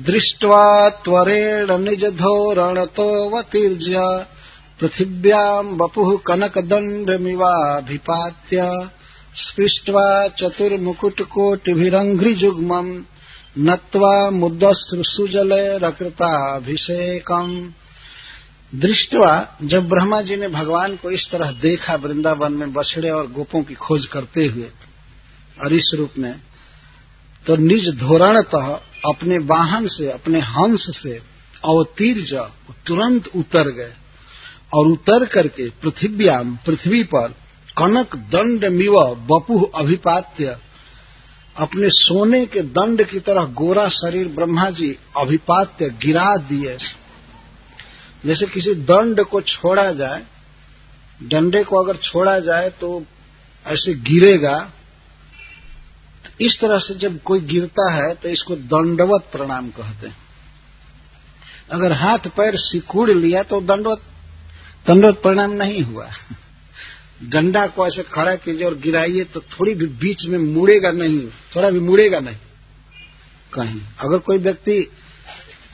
दृष्ट्वा त्वरेण निज धोरणतोऽवतीर्य पृथिव्याम् वपुः कनकदण्डमिवाभिपात्य स्पृष्ट्वा चतुर्मुकुटकोटिभिरङ्घ्रिजुग्मम् नत्वा मुद्दश्रुसुजलैरकृताभिषेकम्। दृष्टवा, जब ब्रह्मा जी ने भगवान को इस तरह देखा वृंदावन में बछड़े और गोपों की खोज करते हुए और इस रूप में, तो निज धोरणतः अपने वाहन से, अपने हंस से अवतीर्य तुरंत उतर गए, और उतर करके पृथिव्याम, पृथ्वी पर कनक दंडमिव वपुः अभिपात्य, अपने सोने के दंड की तरह गोरा शरीर ब्रह्मा जी अभिपात्य गिरा दिए। जैसे किसी दंड को छोड़ा जाए, डंडे को अगर छोड़ा जाए तो ऐसे गिरेगा, इस तरह से जब कोई गिरता है तो इसको दंडवत प्रणाम कहते हैं। अगर हाथ पैर सिकुड़ लिया तो दंडवत प्रणाम नहीं हुआ। डंडा को ऐसे खड़ा कीजिए और गिराइए तो थोड़ी भी बीच में मुड़ेगा नहीं, थोड़ा भी मुड़ेगा नहीं कहीं। अगर कोई व्यक्ति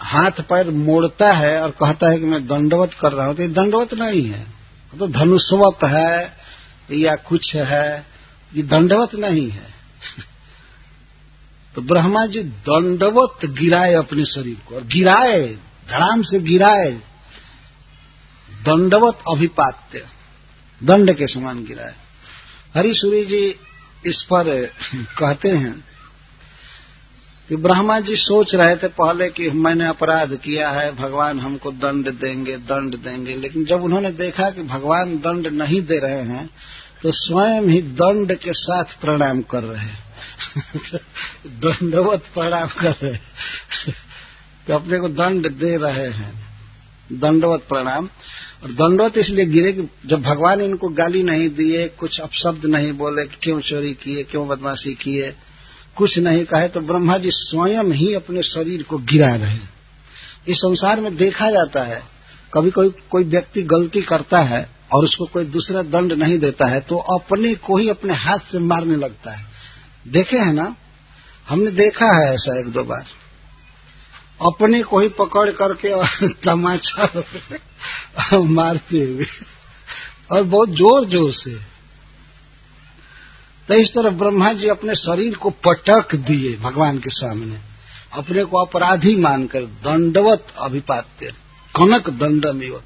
हाथ पैर मोड़ता है और कहता है कि मैं दंडवत कर रहा हूं, तो ये दंडवत नहीं है, तो धनुषवत है या कुछ है, ये दंडवत नहीं है। तो ब्रह्मा जी दंडवत गिराए अपने शरीर को, और गिराए, धड़ाम से गिराए, दंडवत अभिपात्य, दंड के समान गिराए। हरिसूरी जी इस पर कहते हैं कि ब्रह्मा जी सोच रहे थे पहले कि मैंने अपराध किया है, भगवान हमको दंड देंगे, लेकिन जब उन्होंने देखा कि भगवान दंड नहीं दे रहे हैं तो स्वयं ही दंड के साथ प्रणाम कर रहे हैं। दंडवत प्रणाम कर रहे हैं, तो अपने को दंड दे रहे हैं, दंडवत प्रणाम। और दंडवत इसलिए गिरे कि जब भगवान इनको गाली नहीं दिए, कुछ अपशब्द नहीं बोले कि क्यों चोरी किए, क्यों बदमाशी किए, कुछ नहीं कहे, तो ब्रह्मा जी स्वयं ही अपने शरीर को गिरा रहे। इस संसार में देखा जाता है, कभी कोई व्यक्ति गलती करता है और उसको कोई दूसरा दंड नहीं देता है तो अपने को ही अपने हाथ से मारने लगता है। देखे है ना, हमने देखा है ऐसा एक दो बार, अपने को ही पकड़ करके और तमाचा मारते हुए, और बहुत जोर जोर से। तो इस तरह ब्रह्मा जी अपने शरीर को पटक दिए भगवान के सामने, अपने को अपराधी मानकर दंडवत अभिपात्य कनक दंडमिव।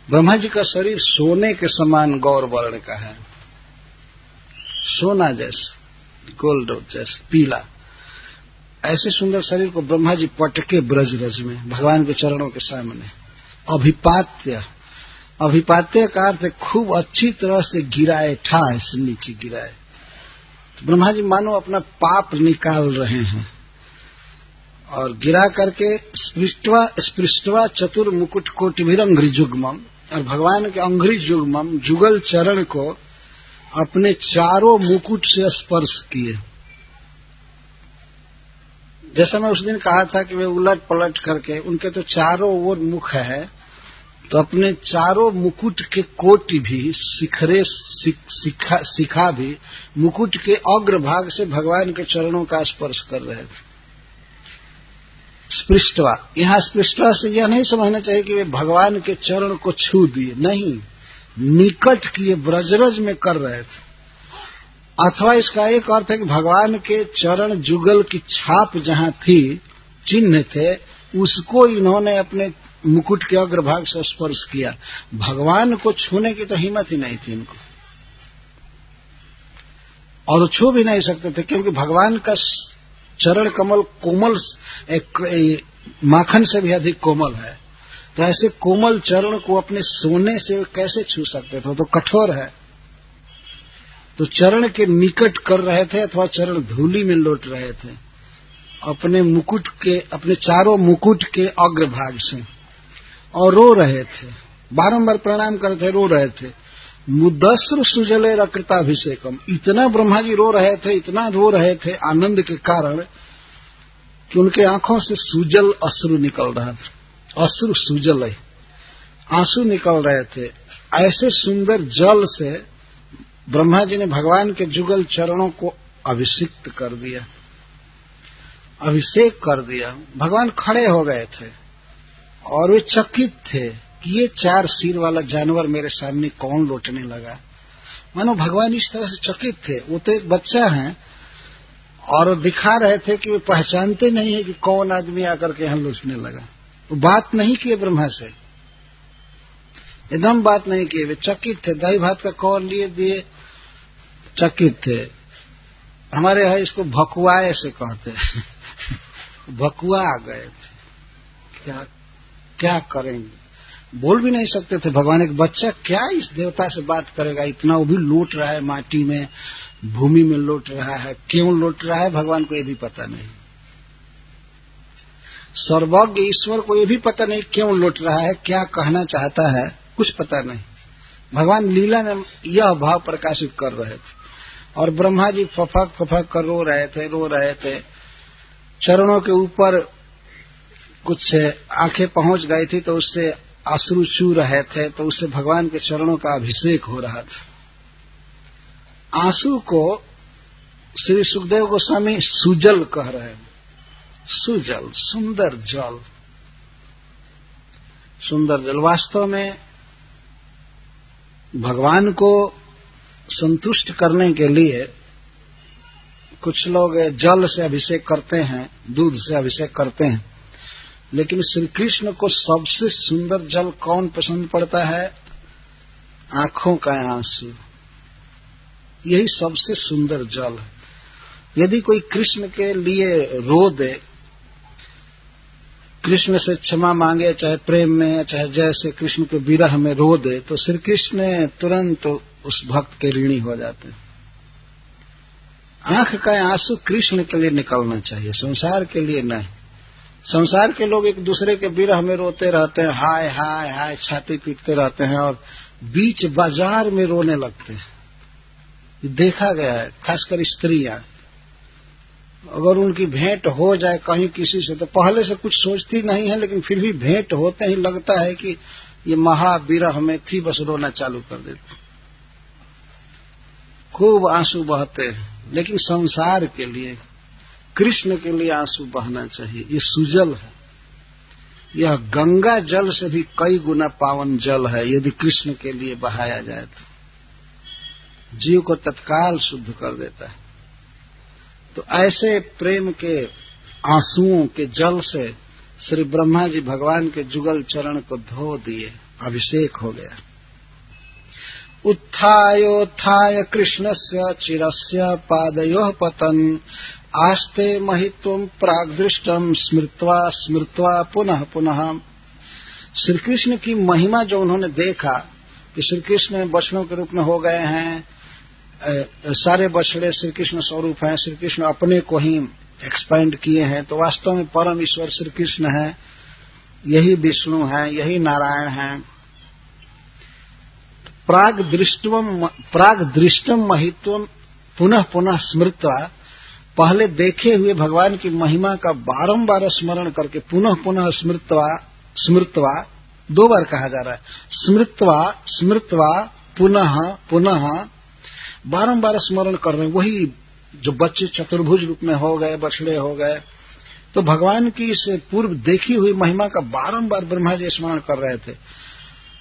ब्रह्मा जी का शरीर सोने के समान गौर वर्ण का है, सोना जैसे, गोल्ड जैसे, पीला। ऐसे सुंदर शरीर को ब्रह्मा जी पटके ब्रजरज में भगवान के चरणों के सामने। अभिपात्य, अभिपात्य का अर्थ खूब अच्छी तरह से गिराए, ठाह से नीचे गिराए। तो ब्रह्मा जी मानो अपना पाप निकाल रहे हैं, और गिरा करके स्पृष्ट्वा चतुर मुकुट कोटिभिरंघ्रि जुग्मम, और भगवान के अंघ्रि जुग्मम जुगल चरण को अपने चारों मुकुट से स्पर्श किए। जैसा मैं उस दिन कहा था कि वे उलट पलट करके, उनके तो चारों ओर मुख है, तो अपने चारों मुकुट के कोटि भी, शिखरे शिखा भी मुकुट के अग्रभाग से भगवान के चरणों का स्पर्श कर रहे थे। स्पृष्टवा, यहां स्पृष्टवा से यह नहीं समझना चाहिए कि वे भगवान के चरण को छू दिए, नहीं, निकट किए, ब्रजरज में कर रहे थे। अथवा इसका एक अर्थ है कि भगवान के चरण जुगल की छाप जहां थी, चिन्ह थे, उसको इन्होंने अपने मुकुट के अग्रभाग से स्पर्श किया। भगवान को छूने की तो हिम्मत ही नहीं थी इनको, और छू भी नहीं सकते थे, क्योंकि भगवान का चरण कमल कोमल, एक माखन से भी अधिक कोमल है। तो ऐसे कोमल चरण को अपने सोने से कैसे छू सकते थे, तो कठोर है। तो चरण के निकट कर रहे थे अथवा चरण धूलि में लौट रहे थे अपने मुकुट के, अपने चारों मुकुट के अग्रभाग से, और रो रहे थे, बारंबार प्रणाम करते थे, रो रहे थे। मुदस्र सुजले रकृताभिषेकम, इतना ब्रह्मा जी रो रहे थे, इतना रो रहे थे आनंद के कारण कि उनके आंखों से सुजल अश्रु निकल रहा था। अश्रु सुजल है, आंसू निकल रहे थे। ऐसे सुंदर जल से ब्रह्मा जी ने भगवान के जुगल चरणों को अभिषिक्त कर दिया, अभिषेक कर दिया। भगवान खड़े हो गए थे और वे चकित थे कि ये 4 सिर वाला जानवर मेरे सामने कौन लौटने लगा। मानो भगवान इस तरह से चकित थे। वो तो एक बच्चा है और दिखा रहे थे कि वे पहचानते नहीं है कि कौन आदमी आकर के यहां लौटने लगा। वो बात नहीं किए ब्रह्मा से, एकदम बात नहीं किए, वे चकित थे। दही भात का कौर लिए दिए, चकित थे। हमारे यहाँ इसको भकुआए से कहते हैं। भकुआ आ गए थे, क्या करेंगे, बोल भी नहीं सकते थे। भगवान एक बच्चा क्या इस देवता से बात करेगा, इतना वो भी लौट रहा है माटी में, भूमि में लौट रहा है, क्यों लौट रहा है भगवान को ये भी पता नहीं। सर्वज्ञ ईश्वर को ये भी पता नहीं क्यों लौट रहा है, क्या कहना चाहता है, कुछ पता नहीं। भगवान लीला में यह भाव प्रकाशित कर रहे थे और ब्रह्मा जी फफक फफक कर रो रहे थे। चरणों के ऊपर कुछ आंखें पहुंच गई थी तो उससे अश्रु चू रहे थे, तो उससे भगवान के चरणों का अभिषेक हो रहा था। आंसू को श्री सुखदेव गोस्वामी सुजल कह रहे हैं। सुजल, सुंदर जल, सुंदर जल। वास्तव में भगवान को संतुष्ट करने के लिए कुछ लोग जल से अभिषेक करते हैं, दूध से अभिषेक करते हैं, लेकिन श्री कृष्ण को सबसे सुंदर जल कौन पसंद पड़ता है? आंखों का आंसू, यही सबसे सुंदर जल है। यदि कोई कृष्ण के लिए रो दे, कृष्ण से क्षमा मांगे, चाहे प्रेम में चाहे जैसे कृष्ण के विरह में रो दे, तो श्री कृष्ण तुरंत उस भक्त के ऋणी हो जाते हैं। आंख का आंसू कृष्ण के लिए निकलना चाहिए, संसार के लिए नहीं। संसार के लोग एक दूसरे के विरह में रोते रहते हैं, हाय हाय हाय छाती पीटते रहते हैं और बीच बाजार में रोने लगते हैं। देखा गया है, खासकर स्त्रियां अगर उनकी भेंट हो जाए कहीं किसी से, तो पहले से कुछ सोचती नहीं है, लेकिन फिर भी भेंट होते ही लगता है कि ये महाविरह में थी, बस रोना चालू कर देती। खूब आंसू बहते हैं, लेकिन संसार के लिए, कृष्ण के लिए आंसू बहना चाहिए। ये सुजल है, यह गंगा जल से भी कई गुना पावन जल है। यदि कृष्ण के लिए बहाया जाए तो जीव को तत्काल शुद्ध कर देता है। तो ऐसे प्रेम के आंसुओं के जल से श्री ब्रह्मा जी भगवान के जुगल चरण को धो दिए, अभिषेक हो गया। उत्थायोत्थाय कृष्णस्य चिरस्य पादयोः पतन् आस्ते महित्वं प्राग्दृष्टं स्मृत्वा स्मृत्वा पुनः पुनः। श्री कृष्ण की महिमा जो उन्होंने देखा कि श्री कृष्ण बछड़ों के रूप में हो गए हैं, सारे बछड़े श्री कृष्ण स्वरूप हैं, श्री कृष्ण अपने को ही एक्सपेंड किए हैं, तो वास्तव में परम ईश्वर श्री कृष्ण है, यही विष्णु है, यही नारायण है। प्राग दृष्टम महित्वम पुनः पुनः स्मृत्वा, पहले देखे हुए भगवान की महिमा का बारंबार स्मरण करके, पुनः पुनः स्मृत्वा 2 बार कहा जा रहा है, स्मृत्वा पुनः पुनः, बारंबार स्मरण कर रहे हैं। वही जो बच्चे चतुर्भुज रूप में हो गए, बछड़े हो गए, तो भगवान की इस पूर्व देखी हुई महिमा का बारंबार ब्रह्मा जी स्मरण कर रहे थे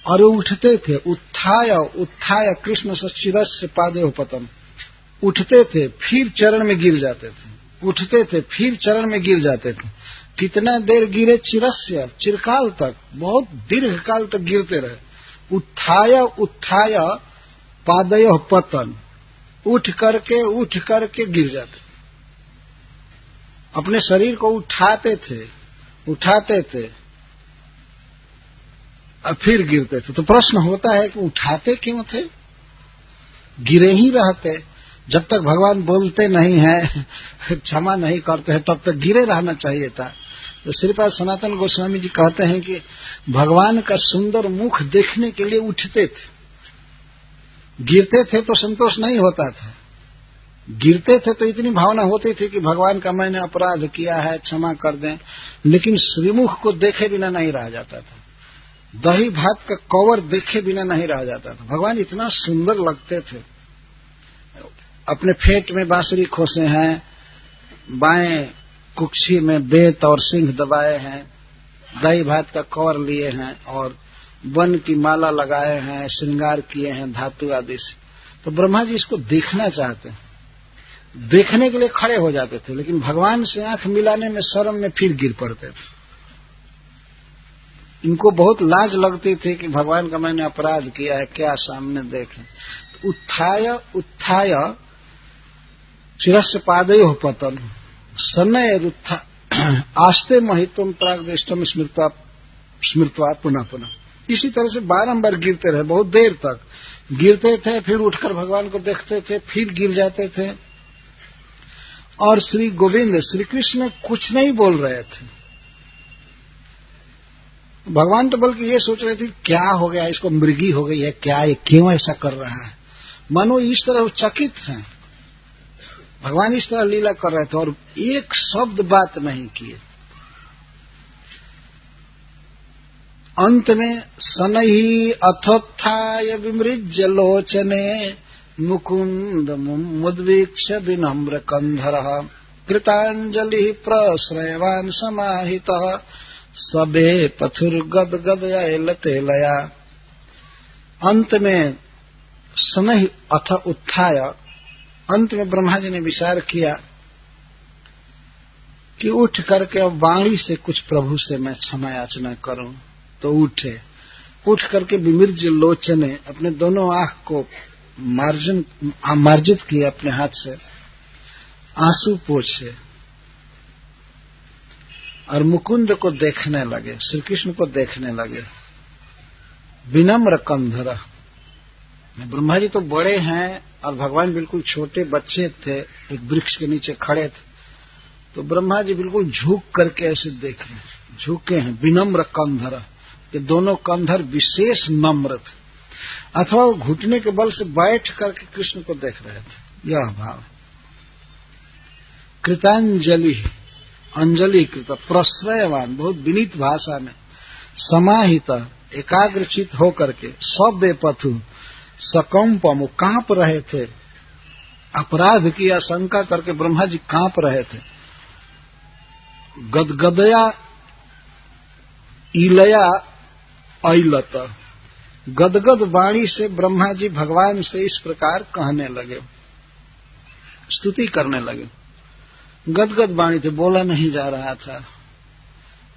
और वो उठते थे। उत्थाय कृष्ण सचिरस्य पादेव पतन, उठते थे फिर चरण में गिर जाते थे, उठते थे फिर चरण में गिर जाते थे। कितना देर गिरे? चिरस्य, चिरकाल तक, बहुत दीर्घ काल तक गिरते रहे। उत्थाय उत्थाय पादयो पतन, उठ करके गिर जाते, अपने शरीर को उठाते थे और फिर गिरते थे। तो प्रश्न होता है कि उठाते क्यों थे? गिरे ही रहते। जब तक भगवान बोलते नहीं है, क्षमा नहीं करते हैं, तब तक गिरे रहना चाहिए था। तो श्रीपाद सनातन गोस्वामी जी कहते हैं कि भगवान का सुंदर मुख देखने के लिए उठते थे। गिरते थे तो संतोष नहीं होता था, गिरते थे तो इतनी भावना होती थी कि भगवान का मैंने अपराध किया है, क्षमा कर दें, लेकिन श्रीमुख को देखे बिना नहीं रह जाता था, दही भात का कवर देखे बिना नहीं रह जाता था। भगवान इतना सुंदर लगते थे। अपने फेट में बांसुरी खोसे हैं, बाएं कुक्षी में बेत और सिंह दबाए हैं, दही भात का कवर लिए हैं और वन की माला लगाए हैं, श्रृंगार किए हैं धातु आदि से। तो ब्रह्मा जी इसको देखना चाहते हैं, देखने के लिए खड़े हो जाते थे, लेकिन भगवान से आंख मिलाने में शर्म में फिर गिर पड़ते थे। इनको बहुत लाज लगती थी कि भगवान का मैंने अपराध किया है, क्या सामने देखें। तो उत्थाय शिरस्य पादयोः पतन सनय आस्ते महित्वम प्राग्दृष्टम स्मृत्वा पुनः पुनः। इसी तरह से बारंबार गिरते रहे, बहुत देर तक गिरते थे, फिर उठकर भगवान को देखते थे, फिर गिर जाते थे। और श्री गोविंद श्री कृष्ण कुछ नहीं बोल रहे थे। भगवान तो बल्कि ये सोच रहे थे क्या हो गया, इसको मृगी हो गई है क्या, ये क्यों ऐसा कर रहा है। मानो इस तरह चकित हैं, भगवान इस तरह लीला कर रहे थे और एक शब्द बात नहीं किए। अंत में शनैः अथोत्थाय विमृज्य लोचने मुकुंद मुद्वीक्ष्य विनम्र कंधरः कृतांजलिः प्रश्रयवान् समाहितः सबे पथुर्गदगदयलते लया। अंत में शनैः अथ उत्थाय, अंत में ब्रह्मा जी ने विचार किया कि उठ करके अब वाणी से कुछ प्रभु से मैं क्षमा याचना करूं। तो उठे, उठ करके विमृज लोचने, अपने दोनों आंख को मार्जित किए अपने हाथ से, आंसू पोंछे और मुकुंद को देखने लगे, श्री कृष्ण को देखने लगे। विनम्र कंधर, ब्रह्मा जी तो बड़े हैं और भगवान बिल्कुल छोटे बच्चे थे, एक वृक्ष के नीचे खड़े थे। तो ब्रह्मा जी बिल्कुल झुक करके ऐसे देख रहे हैं, झुके हैं। विनम्र कंधर, ये दोनों कंधर विशेष नम्र थे, अथवा वो घुटने के बल से बैठ करके कृष्ण को देख रहे थे, यह भाव। कृतांजलि, अंजलि कृत, प्रश्रयवान, बहुत विनीत भाषा में, समाहित, एकाग्रचित होकर के, सभ्य पथु सकंपम, कांप रहे थे। अपराध की आशंका करके ब्रह्मा जी कांप रहे थे। गदगदया इलया ऐलत, गदगद वाणी से ब्रह्मा जी भगवान से इस प्रकार कहने लगे, स्तुति करने लगे। गदगद वाणी से बोला नहीं जा रहा था,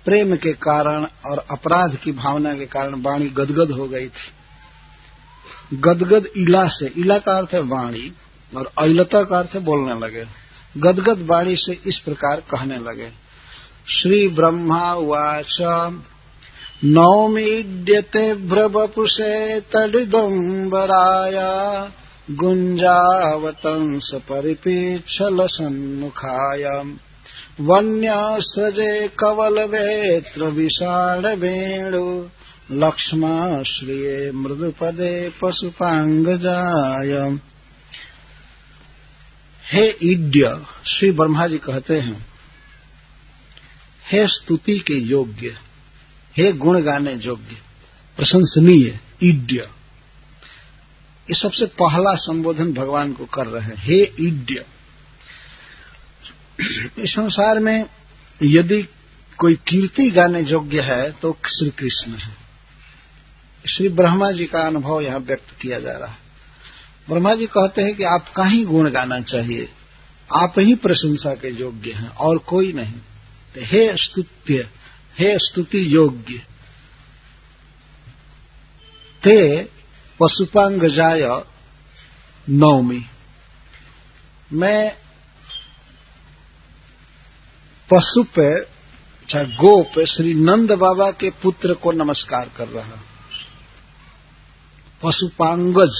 प्रेम के कारण और अपराध की भावना के कारण वाणी गदगद हो गई थी। गदगद इला से, इला का अर्थ है वाणी और ऐलता का अर्थ है बोलने लगे। गदगद वाणी से इस प्रकार कहने लगे। श्री ब्रह्मा उवाच नौमीड्यते भ्रवपुषे तडिदम्बराय गुंजावतंस परिपीच्छल सन्मुखाय वन्यस्रजे कवलवेत्र विषाण वेणु लक्ष्माश्रिये मृदुपदे पशुपांगजाय। हे इड्य, श्री ब्रह्मा जी कहते हैं, हे स्तुति के योग्य, हे गुण गाने योग्य, प्रशंसनीय, इड्य। ये सबसे पहला संबोधन भगवान को कर रहे हैं, हे इड्य। इस संसार में यदि कोई कीर्ति गाने योग्य है तो श्री कृष्ण है। श्री ब्रह्मा जी का अनुभव यहां व्यक्त किया जा रहा है। ब्रह्मा जी कहते हैं कि आपका ही गुण गाना चाहिए, आप ही प्रशंसा के योग्य हैं और कोई नहीं। तो हे स्तुति योग्य ते पशुपांगजाय नौमी, मैं पशु पे चाहे गो पे श्री नंद बाबा के पुत्र को नमस्कार कर रहा हूं। पशुपांगज,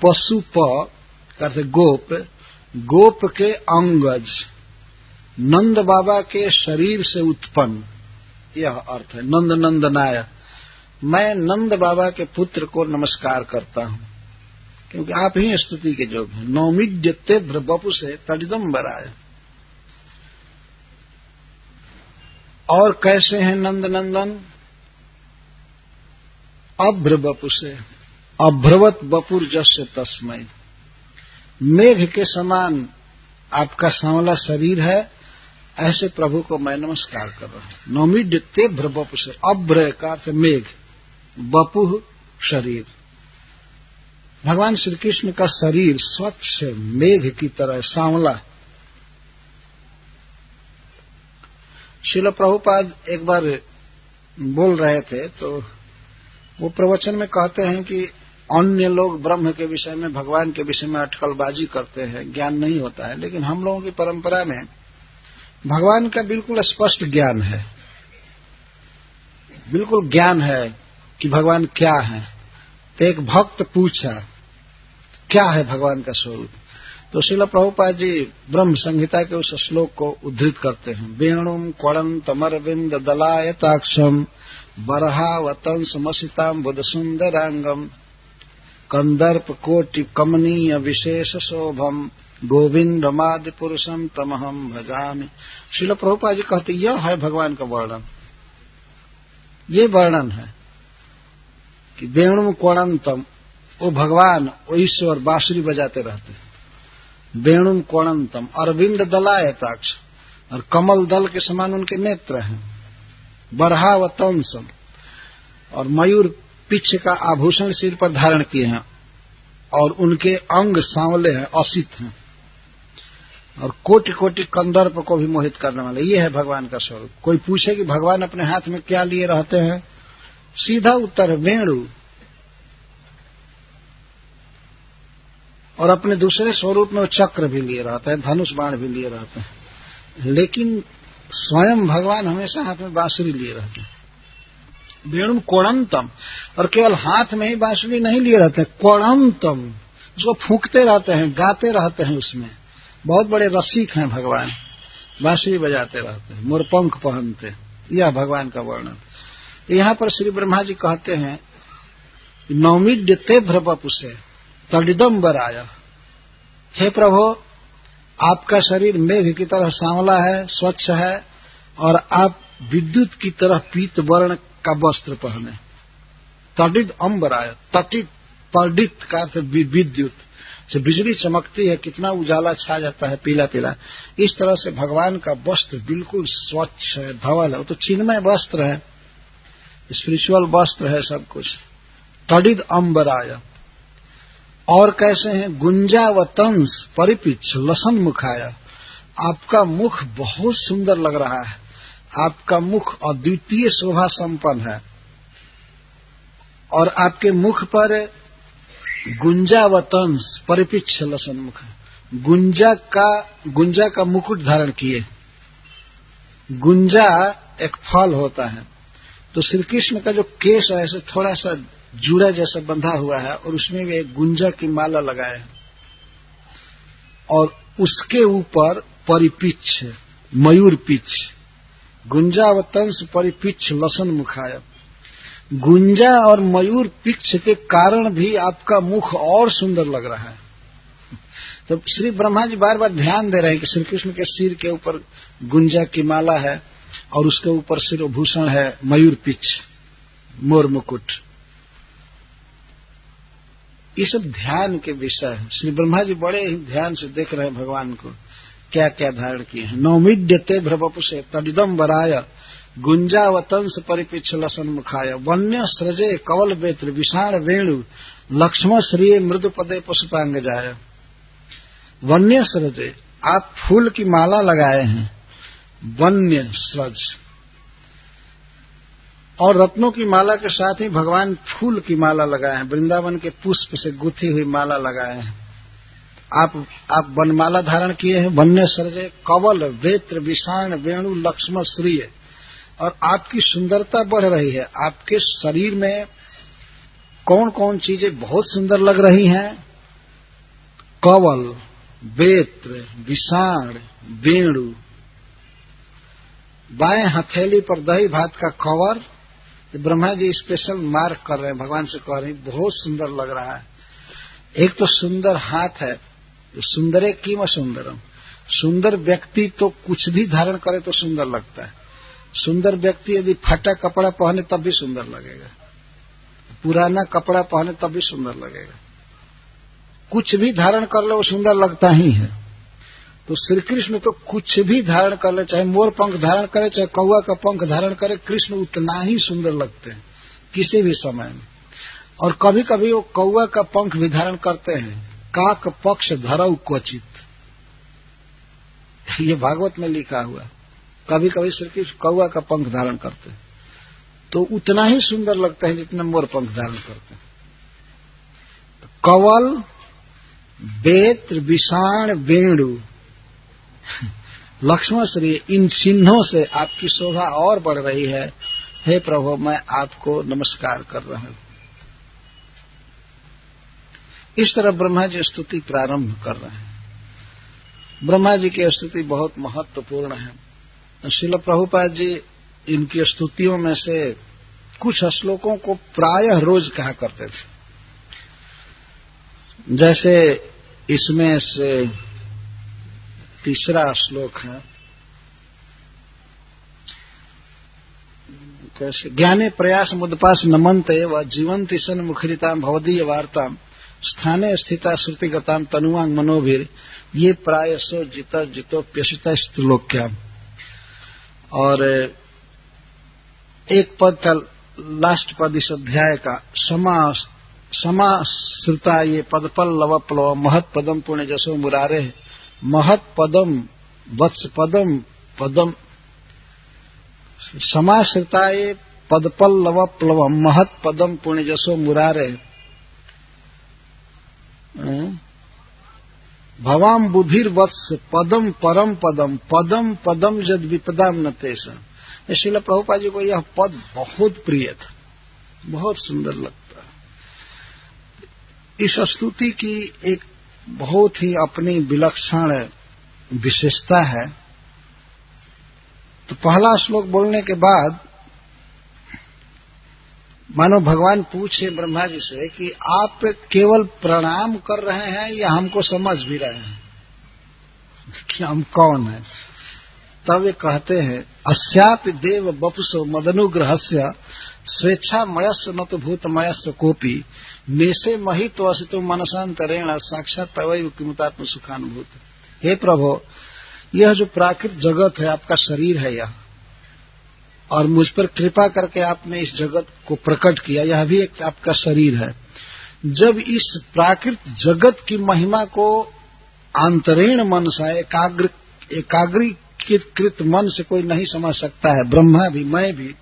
पशुप करते गोप, गोप के अंगज, नंद बाबा के शरीर से उत्पन्न, यह अर्थ है नंद नंदनाय। मैं नंद बाबा के पुत्र को नमस्कार करता हूं क्योंकि आप ही स्तुति के योग्य हैं। नौमिड्यते भ्रवपु से तडिदम्बराय। और कैसे हैं नंद नंदन? अभ्र बपु से, अभ्रवत बपुर जस्य तस्मय, मेघ के समान आपका सांवला शरीर है, ऐसे प्रभु को मैं नमस्कार कर रहा हूं। नौमिड्यते भ्रवपु से, अभ्र का अर्थ मेघ, बपु शरीर। भगवान श्री कृष्ण का शरीर स्वच्छ मेघ की तरह सांवला। श्रील प्रभुपाद एक बार बोल रहे थे तो वो प्रवचन में कहते हैं कि अन्य लोग ब्रह्म के विषय में, भगवान के विषय में अटकलबाजी करते हैं, ज्ञान नहीं होता है, लेकिन हम लोगों की परंपरा में भगवान का बिल्कुल स्पष्ट ज्ञान है, बिल्कुल ज्ञान है कि भगवान क्या है। तो एक भक्त पूछा क्या है भगवान का स्वरूप, तो श्रील प्रभुपाद जी ब्रह्म संहिता के उस श्लोक को उद्धृत करते हैं। वेणुम क्वणंतमरविंद दलायताक्षम बरहावतं समसितां बुध सुंदरांगम कंदर्प कोटि कमनीय विशेष शोभम गोविंदमादि पुरुषम तमहम भजामि। श्रील प्रभुपाद जी कहते यह है भगवान का वर्णन। ये वर्णन है कि वेणुम क्वणंतम, वो भगवान, वो ईश्वर बांसुरी बजाते रहते हैं। वेणुम क्वणंतम, अरविंद दलायताक्ष, और कमल दल के समान उनके नेत्र हैं। बरहावतंसम, और मयूर पिच्छ का आभूषण सिर पर धारण किए हैं, और उनके अंग सांवले हैं, असित हैं, और कोटि कोटि कंदर्प को भी मोहित करने वाले। ये है भगवान का स्वरूप। कोई पूछे कि भगवान अपने हाथ में क्या लिए रहते हैं, सीधा उत्तर वेणु, और अपने दूसरे स्वरूप में वो चक्र भी लिए रहते हैं, धनुष बाण भी लिए रहते हैं, लेकिन स्वयं भगवान हमेशा हाथ में बांसुरी लिए रहते हैं। वेणुम क्वणंतम, और केवल हाथ में ही बांसुरी नहीं लिए रहते हैं, क्वणंतम, उसको फूंकते रहते हैं, गाते रहते हैं। उसमें बहुत बड़े रसिक हैं भगवान, बांसुरी बजाते रहते हैं, मोरपंख पहनते। यह भगवान का वर्णन। यहाँ पर श्री ब्रह्मा जी कहते हैं नौमिड्यते भ्रवपु से तडिदम्बराय। हे प्रभु, आपका शरीर मेघ की तरह सांवला है, स्वच्छ है, और आप विद्युत की तरह पीत वर्ण का वस्त्र पहने। तडिद अम्बराय, तटित, तडित का अर्थ विद्युत से बिजली चमकती है, कितना उजाला छा जाता है, पीला पीला। इस तरह से भगवान का वस्त्र बिल्कुल स्वच्छ है, धवल है। वो तो चिन्मय वस्त्र है, स्पिरिचुअल वस्त्र है सब कुछ। तडिद अम्बराय। और कैसे हैं? गुंजावतंस परिपिच्छ लसन मुखाया, आपका मुख बहुत सुंदर लग रहा है, आपका मुख अद्वितीय शोभा संपन्न है, और आपके मुख पर गुंजावतंस परिपिच्छ लसन मुख है। गुंजा का मुकुट धारण किए। गुंजा एक फल होता है, तो श्री कृष्ण का जो केश है ऐसे थोड़ा सा जूड़ा जैसा बंधा हुआ है, और उसमें भी एक गुंजा की माला लगाए है, और उसके ऊपर परिपिच्छ, मयूर पिच्छ, गुंजावतंस परिपिच्छ लसन मुखाय। गुंजा और मयूर पिच्छ के कारण भी आपका मुख और सुंदर लग रहा है। तो श्री ब्रह्मा जी बार बार ध्यान दे रहे हैं कि श्री कृष्ण के सिर के ऊपर गुंजा की माला है, और उसके ऊपर शिरोभूषण है मयूर पिच्छ, मोर मुकुट। ये सब ध्यान के विषय है। श्री ब्रह्मा जी बड़े ही ध्यान से देख रहे हैं भगवान को, क्या क्या धारण किए हैं। नौमिड्यते भ्रवपु से तडिदम्बराय गुंजावतंस परिपिच्छल सन्मुखाय वन्य सृजे कवल बेत्र विषाण वेणु लक्ष्मण श्री मृदु पदे पुष्पांग जाय। वन्य सृजे, आप फूल की माला लगाए हैं, वन्य सृज, और रत्नों की माला के साथ ही भगवान फूल की माला लगाए हैं, वृंदावन के पुष्प से गुथी हुई माला लगाए हैं। आप वनमाला धारण किए हैं, वन्य सृजे कवल वेत्र विषाण वेणु लक्ष्मण श्री, और आपकी सुंदरता बढ़ रही है। आपके शरीर में कौन कौन चीजें बहुत सुंदर लग रही हैं? कवल, वेत्र, विषाण, वेणु, बाएं हथेली पर दही भात का cover, Brahma ji special mark कर रहे हैं, भगवान से कह रहे हैं बहुत सुंदर लग रहा है। एक तो सुंदर हाथ है, सुंदरे किम सुंदरम, सुंदर व्यक्ति तो कुछ भी धारण करे तो सुंदर लगता है। सुंदर व्यक्ति यदि फटा कपड़ा पहने तब भी सुंदर लगेगा, पुराना कपड़ा पहने तब भी सुंदर लगेगा, कुछ भी धारण कर ले वो सुंदर लगता ही है। तो श्री कृष्ण तो कुछ भी धारण कर ले, चाहे मोर पंख धारण करे चाहे कौवा का पंख धारण करे, कृष्ण उतना ही सुंदर लगते हैं किसी भी समय में। और कभी कभी वो कौवा का पंख भी धारण करते हैं, काक पक्ष धरऊ क्वचित, ये भागवत में लिखा हुआ। कभी कभी श्री कृष्ण कौवा का पंख धारण करते हैं तो उतना ही सुंदर लगता है जितना मोर पंख धारण करते हैं। तो कवल, बेत्र, विषाण, वेणु, लक्ष्मण श्री, इन चिन्हों से आपकी शोभा और बढ़ रही है। हे प्रभु, मैं आपको नमस्कार कर रहा हूं। इस तरह ब्रह्मा जी स्तुति प्रारंभ कर रहे हैं। ब्रह्मा जी की स्तुति बहुत महत्वपूर्ण है। श्रील प्रभुपाद जी इनकी स्तुतियों में से कुछ श्लोकों को प्रायः रोज कहा करते थे। जैसे इसमें से तीसरा श्लोक है, कैसे ज्ञाने प्रयास मुदपास नमन्ते व जीवंति सन मुखरितां भवदीय वार्तां स्थाने स्थिता श्रुतिगतां तनुवांग मनोभिर ये प्रायसो जितोप्यसिता श्लोक्याम। और एक पद था, लास्ट पद इस अध्याय का, समाश्रिता ये पदपल्लव प्लव महत पदम पुण्य जसो मुरारे, महत पदम वत्स पदम पदम, समाश्रिता ये पदपल्लव प्लव महत पदम पुण्य जसो मुरारे, भवाम बुधिर वत्स पदम परम पदम पदम पदम जद विपदाम न तेषां। श्रील प्रभुपाद जी को यह पद बहुत प्रिय था, बहुत सुंदर लगता है। इस स्तुति की एक बहुत ही अपनी विलक्षण विशेषता है। तो पहला श्लोक बोलने के बाद मानो भगवान पूछे ब्रह्मा जी से कि आप केवल प्रणाम कर रहे हैं या हमको समझ भी रहे हैं कि हम कौन हैं। तब वे कहते हैं, अस्यापि देव बपुसो मदनुग्रहस्य स्वेच्छा मयस्व न तो भूतमयस्व कोपी नेशे महित वसितो मनसांतरेण साक्षात तवैव किमुतात्म सुखानुभूत। हे प्रभु, यह जो प्राकृतिक जगत है, आपका शरीर है यह, और मुझ पर कृपा करके आपने इस जगत को प्रकट किया, यह भी एक आपका शरीर है। जब इस प्राकृतिक जगत की महिमा को आंतरेण मन से एकाग्रीकृत मन से कोई नहीं समझ सकता है, ब्रह्मा भी मैं भी,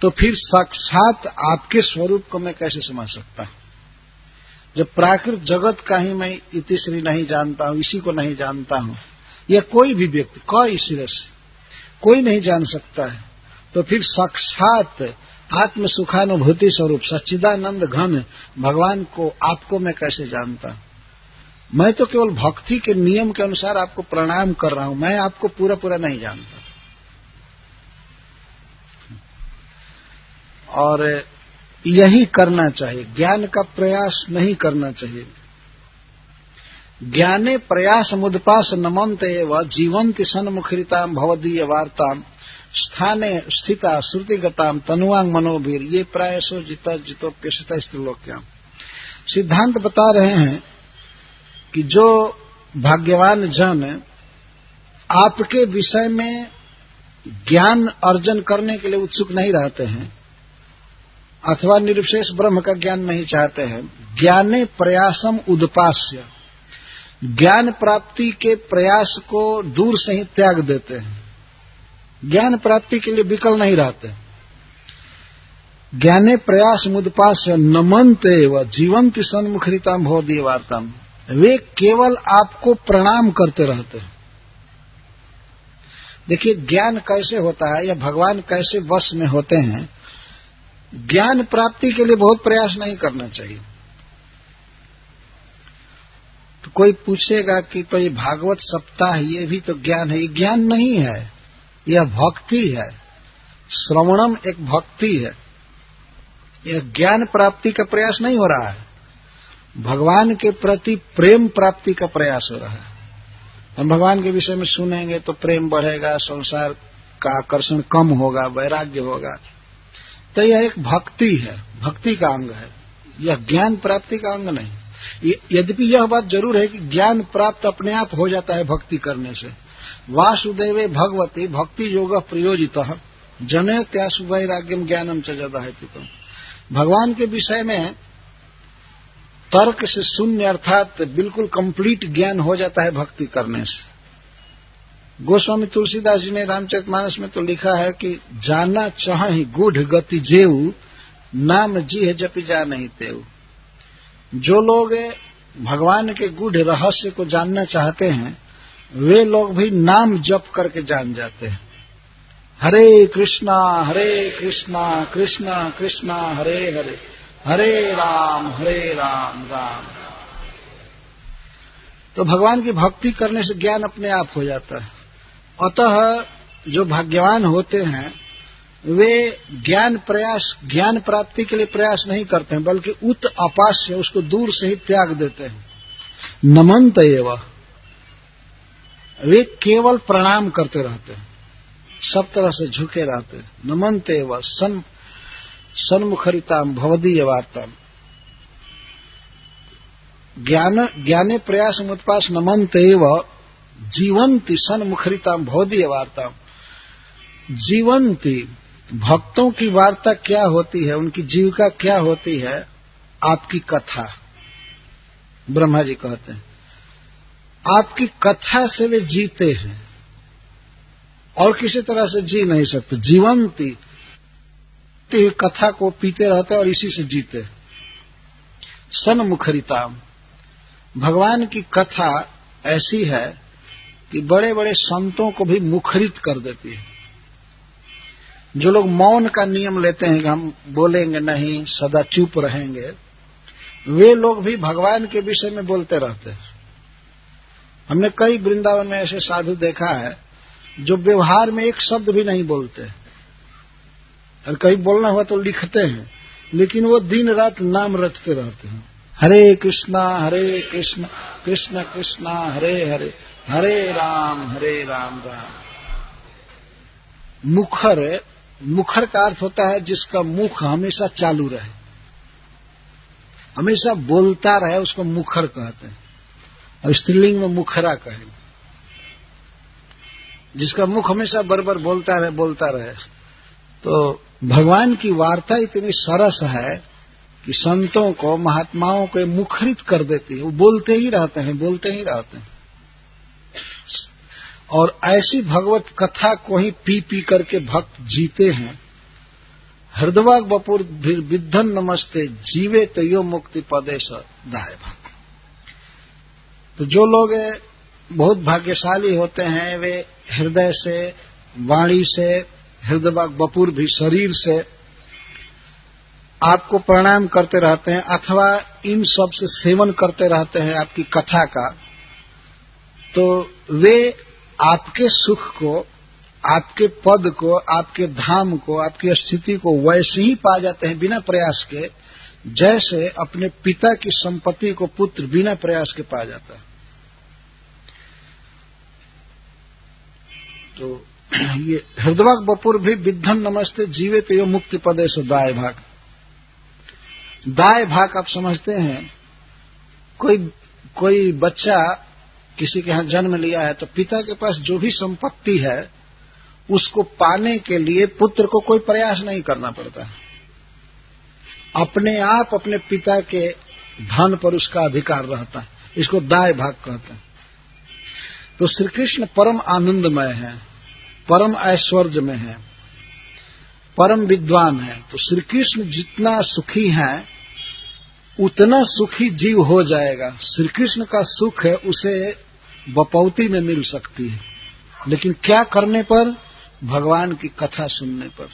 तो फिर साक्षात आपके स्वरूप को मैं कैसे समझ सकता हूं। जब प्राकृतिक जगत का ही मैं इतिश्री नहीं जानता हूं, इसी को नहीं जानता हूं, या कोई भी व्यक्ति कोई सिरे से कोई नहीं जान सकता है, तो फिर साक्षात आत्म सुखानुभूति स्वरूप सच्चिदानंद घन भगवान को, आपको मैं कैसे जानता हूं। मैं तो केवल भक्ति के नियम के अनुसार आपको प्रणाम कर रहा हूं, मैं आपको पूरा पूरा नहीं जानता। और यही करना चाहिए, ज्ञान का प्रयास नहीं करना चाहिए। ज्ञाने प्रयास मुदपास नमन्ते व जीवंति सन्मुखरितां भवदीय वार्तां स्थाने स्थिता श्रुतिगतां तनुवांग मनोभिर ये प्रायसो जितोप्यसिता स्त्रीलोक्याम। सिद्धांत बता रहे हैं कि जो भाग्यवान जन आपके विषय में ज्ञान अर्जन करने के लिए उत्सुक नहीं रहते हैं अथवा निर्विशेष ब्रह्म का ज्ञान नहीं चाहते हैं, ज्ञाने प्रयासम उदपास्य, ज्ञान प्राप्ति के प्रयास को दूर से ही त्याग देते हैं, ज्ञान प्राप्ति के लिए विकल नहीं रहते। ज्ञाने प्रयास मुदपास्य नमन्ते व जीवंती सन्मुखरिता भवदीय वार्ताम, वे केवल आपको प्रणाम करते रहते हैं। देखिए ज्ञान कैसे होता है या भगवान कैसे वश में होते हैं। ज्ञान प्राप्ति के लिए बहुत प्रयास नहीं करना चाहिए। तो कोई पूछेगा कि तो ये भागवत सप्ताह ये भी तो ज्ञान है, ये ज्ञान नहीं है, यह भक्ति है। श्रवणम एक भक्ति है, यह ज्ञान प्राप्ति का प्रयास नहीं हो रहा है, भगवान के प्रति प्रेम प्राप्ति का प्रयास हो रहा है। हम भगवान के विषय में सुनेंगे तो प्रेम बढ़ेगा, संसार का आकर्षण कम होगा, वैराग्य होगा। तो यह एक भक्ति है, भक्ति का अंग है, यह ज्ञान प्राप्ति का अंग नहीं। यद्यपि यह बात जरूर है कि ज्ञान प्राप्त अपने आप हो जाता है भक्ति करने से। वासुदेवे भगवती भक्ति योग प्रयोजितः जने त्यासु वैराग्यम ज्ञानम च जदा है। भगवान के विषय में तर्क से शून्य अर्थात बिल्कुल कंप्लीट ज्ञान हो जाता है भक्ति करने से। गोस्वामी तुलसीदास जी ने रामचरितमानस में तो लिखा है कि जाना चाहि गूढ़ गति जेऊ, नाम जी है जपि जा नहीं तेऊ। जो लोग भगवान के गूढ़ रहस्य को जानना चाहते हैं वे लोग भी नाम जप करके जान जाते हैं। हरे कृष्णा कृष्णा कृष्णा हरे हरे, हरे राम राम। तो भगवान की भक्ति करने से ज्ञान अपने आप हो जाता है। अतः जो भाग्यवान होते हैं वे ज्ञान प्राप्ति के लिए प्रयास नहीं करते हैं, बल्कि उत अपास्य उसको दूर से ही त्याग देते हैं। नमन्त एवं, वे केवल प्रणाम करते रहते हैं, सब तरह से झुके रहते हैं। नमन्त एवं सन्मुखरिताम भवदीय वार्ताम, ज्ञाने प्रयास मुत्पास नमन्त एवं जीवंती सन्मुखरिताम भवदीय वार्ताम। जीवंती भक्तों की वार्ता क्या होती है, उनकी जीविका क्या होती है? आपकी कथा। ब्रह्मा जी कहते हैं आपकी कथा से वे जीते हैं और किसी तरह से जी नहीं सकते। जीवंती कथा को पीते रहते और इसी से जीते। सन्मुखरिताम, भगवान की कथा ऐसी है कि बड़े बड़े संतों को भी मुखरित कर देती है। जो लोग मौन का नियम लेते हैं कि हम बोलेंगे नहीं, सदा चुप रहेंगे, वे लोग भी भगवान के विषय में बोलते रहते हैं। हमने कई वृंदावन में ऐसे साधु देखा है जो व्यवहार में एक शब्द भी नहीं बोलते, और कहीं बोलना हुआ तो लिखते हैं, लेकिन वो दिन रात नाम रटते रहते हैं। हरे कृष्णा कृष्ण कृष्णा हरे हरे, हरे राम राम। मुखर का अर्थ होता है जिसका मुख हमेशा चालू रहे, हमेशा बोलता रहे, उसको मुखर कहते हैं। और स्त्रीलिंग में मुखरा कहेंगे, जिसका मुख हमेशा बरबर बोलता रहे। तो भगवान की वार्ता इतनी सरस है कि संतों को, महात्माओं को मुखरित कर देती है। वो बोलते ही रहते हैं। और ऐसी भगवत कथा को ही पी करके भक्त जीते हैं। हृदवाग बपुर विद्धन नमस्ते जीवे तयो मुक्ति पदेश दाय भाग। तो जो लोग बहुत भाग्यशाली होते हैं वे हृदय से, वाणी से, हृदवाग बपुर भी शरीर से आपको प्रणाम करते रहते हैं अथवा इन सब से सेवन करते रहते हैं आपकी कथा का। तो वे आपके सुख को, आपके पद को, आपके धाम को, आपकी स्थिति को वैसे ही पा जाते हैं बिना प्रयास के, जैसे अपने पिता की संपत्ति को पुत्र बिना प्रयास के पा जाता है। तो ये हृदवाग बपुर भी विद्धन नमस्ते जीवे तो यो मुक्ति पदेश दाय भाग। दाय भाग आप समझते हैं, कोई बच्चा किसी के यहां जन्म लिया है तो पिता के पास जो भी संपत्ति है उसको पाने के लिए पुत्र को कोई प्रयास नहीं करना पड़ता, अपने आप अपने पिता के धन पर उसका अधिकार रहता है। इसको दाय भाग कहते हैं। तो श्री कृष्ण परम आनंदमय है, परम ऐश्वर्य में है, परम विद्वान है। तो श्री कृष्ण जितना सुखी है उतना सुखी जीव हो जाएगा। श्री कृष्ण का सुख है उसे बपौती में मिल सकती है, लेकिन क्या करने पर? भगवान की कथा सुनने पर।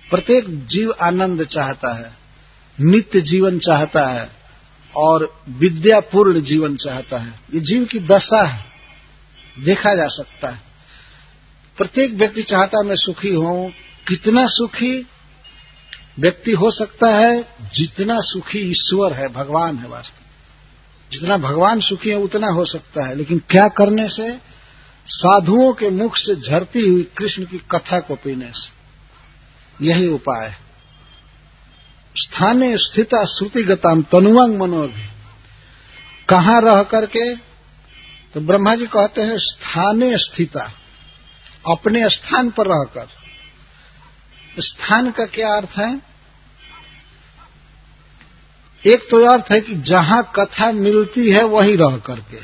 प्रत्येक जीव आनंद चाहता है, नित्य जीवन चाहता है और विद्यापूर्ण जीवन चाहता है। ये जीव की दशा है, देखा जा सकता है। प्रत्येक व्यक्ति चाहता है मैं सुखी हूं। कितना सुखी व्यक्ति हो सकता है? जितना सुखी ईश्वर है, भगवान है वास्तव। जितना भगवान सुखी है उतना हो सकता है, लेकिन क्या करने से? साधुओं के मुख से झरती हुई कृष्ण की कथा को पीने से। यही उपाय है। स्थाने स्थिता श्रुतिगताम तनुवांग मनोरभि। कहां रह करके? तो ब्रह्मा जी कहते हैं स्थाने स्थिता, अपने स्थान पर रहकर। स्थान का क्या अर्थ है? एक तो अर्थ है कि जहां कथा मिलती है वहीं रह करके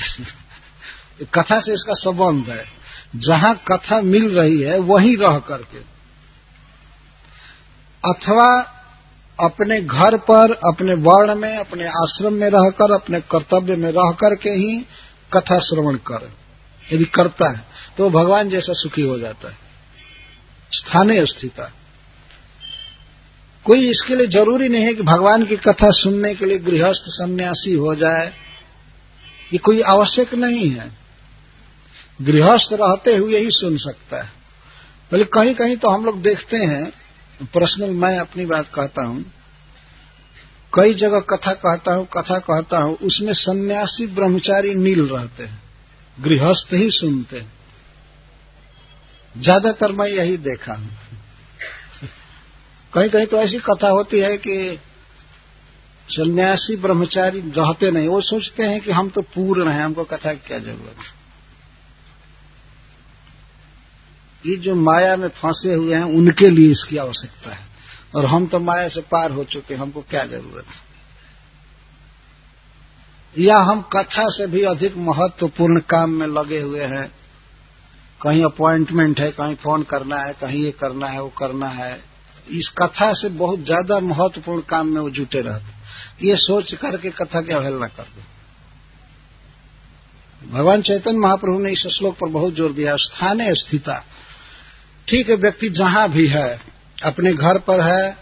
कथा से इसका संबंध है। जहां कथा मिल रही है वहीं रह करके, अथवा अपने घर पर, अपने वर्ण में, अपने आश्रम में रहकर, अपने कर्तव्य में रह करके ही कथा श्रवण कर। यदि करता है तो भगवान जैसा सुखी हो जाता है। स्थाने स्थिता। कोई इसके लिए जरूरी नहीं है कि भगवान की कथा सुनने के लिए गृहस्थ सन्यासी हो जाए, ये कोई आवश्यक नहीं है। गृहस्थ रहते हुए ही सुन सकता है। पहले कहीं कहीं तो हम लोग देखते हैं, पर्सनल मैं अपनी बात कहता हूं, कई जगह कथा कहता हूं, उसमें सन्यासी ब्रह्मचारी नील रहते हैं, गृहस्थ ही सुनते हैं। ज्यादातर मैं यही देखा हूं। कहीं कहीं तो ऐसी कथा होती है कि सन्यासी ब्रह्मचारी रहते नहीं, वो सोचते हैं कि हम तो पूर्ण हैं, हमको कथा की क्या जरूरत है। ये जो माया में फंसे हुए हैं उनके लिए इसकी आवश्यकता है, और हम तो माया से पार हो चुके, हमको क्या जरूरत है। या हम कथा से भी अधिक महत्वपूर्ण काम में लगे हुए हैं, कहीं अपॉइंटमेंट है, कहीं फोन करना है, कहीं ये करना है, वो करना है। इस कथा से बहुत ज्यादा महत्वपूर्ण काम में वो जुटे रहते, ये सोच करके कथा की अवहेलना कर दो। भगवान चैतन्य महाप्रभु ने इस श्लोक पर बहुत जोर दिया, स्थाने स्थिता। ठीक है, व्यक्ति जहां भी है, अपने घर पर है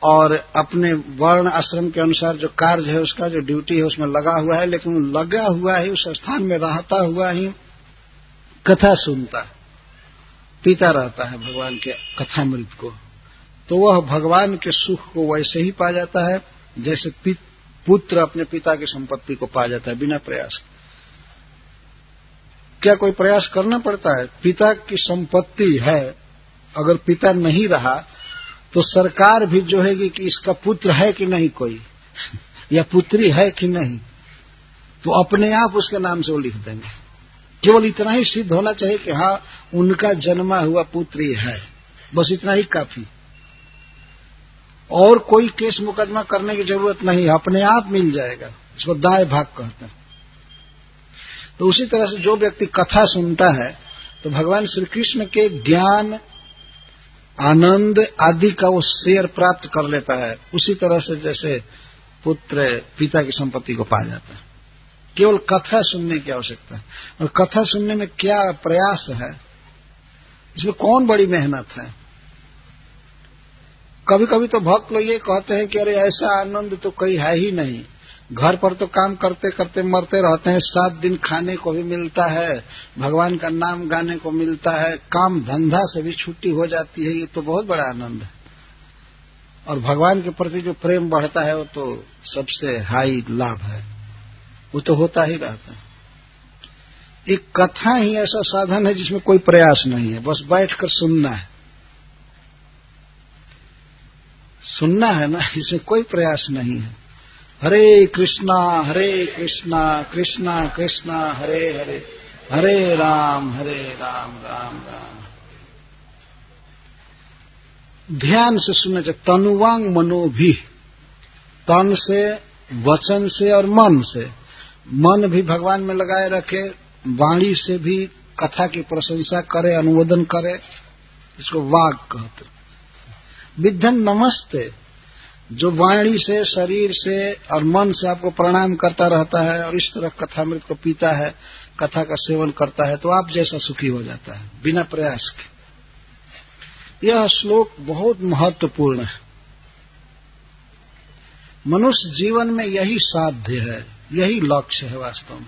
और अपने वर्ण आश्रम के अनुसार जो कार्य है, उसका जो ड्यूटी है उसमें लगा हुआ है, लेकिन लगा हुआ ही उस स्थान में रहता हुआ ही कथा सुनता है, पीता रहता है भगवान के कथामृत को, तो वह भगवान के सुख को वैसे ही पा जाता है जैसे पुत्र अपने पिता की संपत्ति को पा जाता है, बिना प्रयास। क्या कोई प्रयास करना पड़ता है? पिता की संपत्ति है, अगर पिता नहीं रहा तो सरकार भी जोहेगी कि इसका पुत्र है कि नहीं कोई, या पुत्री है कि नहीं, तो अपने आप उसके नाम से वो लिख देंगे। केवल इतना ही सिद्ध होना चाहिए कि हाँ उनका जन्मा हुआ पुत्री है, बस इतना ही काफी। और कोई केस मुकदमा करने की जरूरत नहीं, अपने आप मिल जाएगा। इसको दाय भाग कहते हैं। तो उसी तरह से जो व्यक्ति कथा सुनता है तो भगवान श्री कृष्ण के ज्ञान, आनंद आदि का वो शेयर प्राप्त कर लेता है, उसी तरह से जैसे पुत्र पिता की संपत्ति को पा जाता है। केवल कथा सुनने की आवश्यकता है। और कथा सुनने में क्या प्रयास है, इसमें कौन बड़ी मेहनत है। कभी कभी तो भक्त लोग ये कहते हैं कि अरे ऐसा आनंद तो कहीं है ही नहीं, घर पर तो काम करते करते मरते रहते हैं, 7 दिन खाने को भी मिलता है, भगवान का नाम गाने को मिलता है, काम धंधा से भी छुट्टी हो जाती है, ये तो बहुत बड़ा आनंद है। और भगवान के प्रति जो प्रेम बढ़ता है वो तो सबसे हाई लाभ है, वो तो होता ही रहता है। एक कथा ही ऐसा साधन है जिसमें कोई प्रयास नहीं है, बस बैठकर सुनना है। सुनना है ना, इसमें कोई प्रयास नहीं है। हरे कृष्णा कृष्णा कृष्णा हरे हरे, हरे राम राम राम। ध्यान से सुनना चाहिए। तनुवांग मनोभी, तन से, वचन से और मन से। मन भी भगवान में लगाए रखे, वाणी से भी कथा की प्रशंसा करे, अनुमोदन करे, इसको वाग कहते। विद्धन नमस्ते, जो वाणी से, शरीर से और मन से आपको प्रणाम करता रहता है और इस तरह कथामृत को पीता है, कथा का सेवन करता है, तो आप जैसा सुखी हो जाता है बिना प्रयास के। यह श्लोक बहुत महत्वपूर्ण है। मनुष्य जीवन में यही साध्य है, यही लक्ष्य है वास्तव में,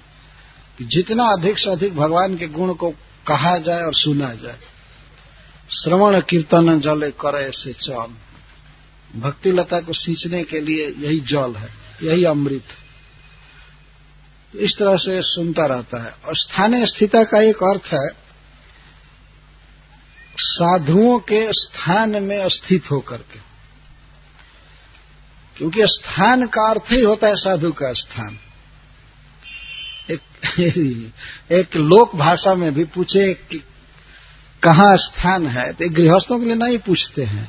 कि जितना अधिक से अधिक भगवान के गुण को कहा जाए और सुना जाए। श्रवण कीर्तन जल करे से चल, भक्ति लता को सींचने के लिए यही जल है, यही अमृत है। इस तरह से सुनता रहता है। और स्थानीय स्थिति का एक अर्थ है साधुओं के स्थान में स्थित होकर के, क्योंकि स्थान का अर्थ ही होता है साधु का स्थान। एक लोक भाषा में भी पूछे कि कहाँ स्थान है, तो गृहस्थों के लिए नहीं पूछते हैं,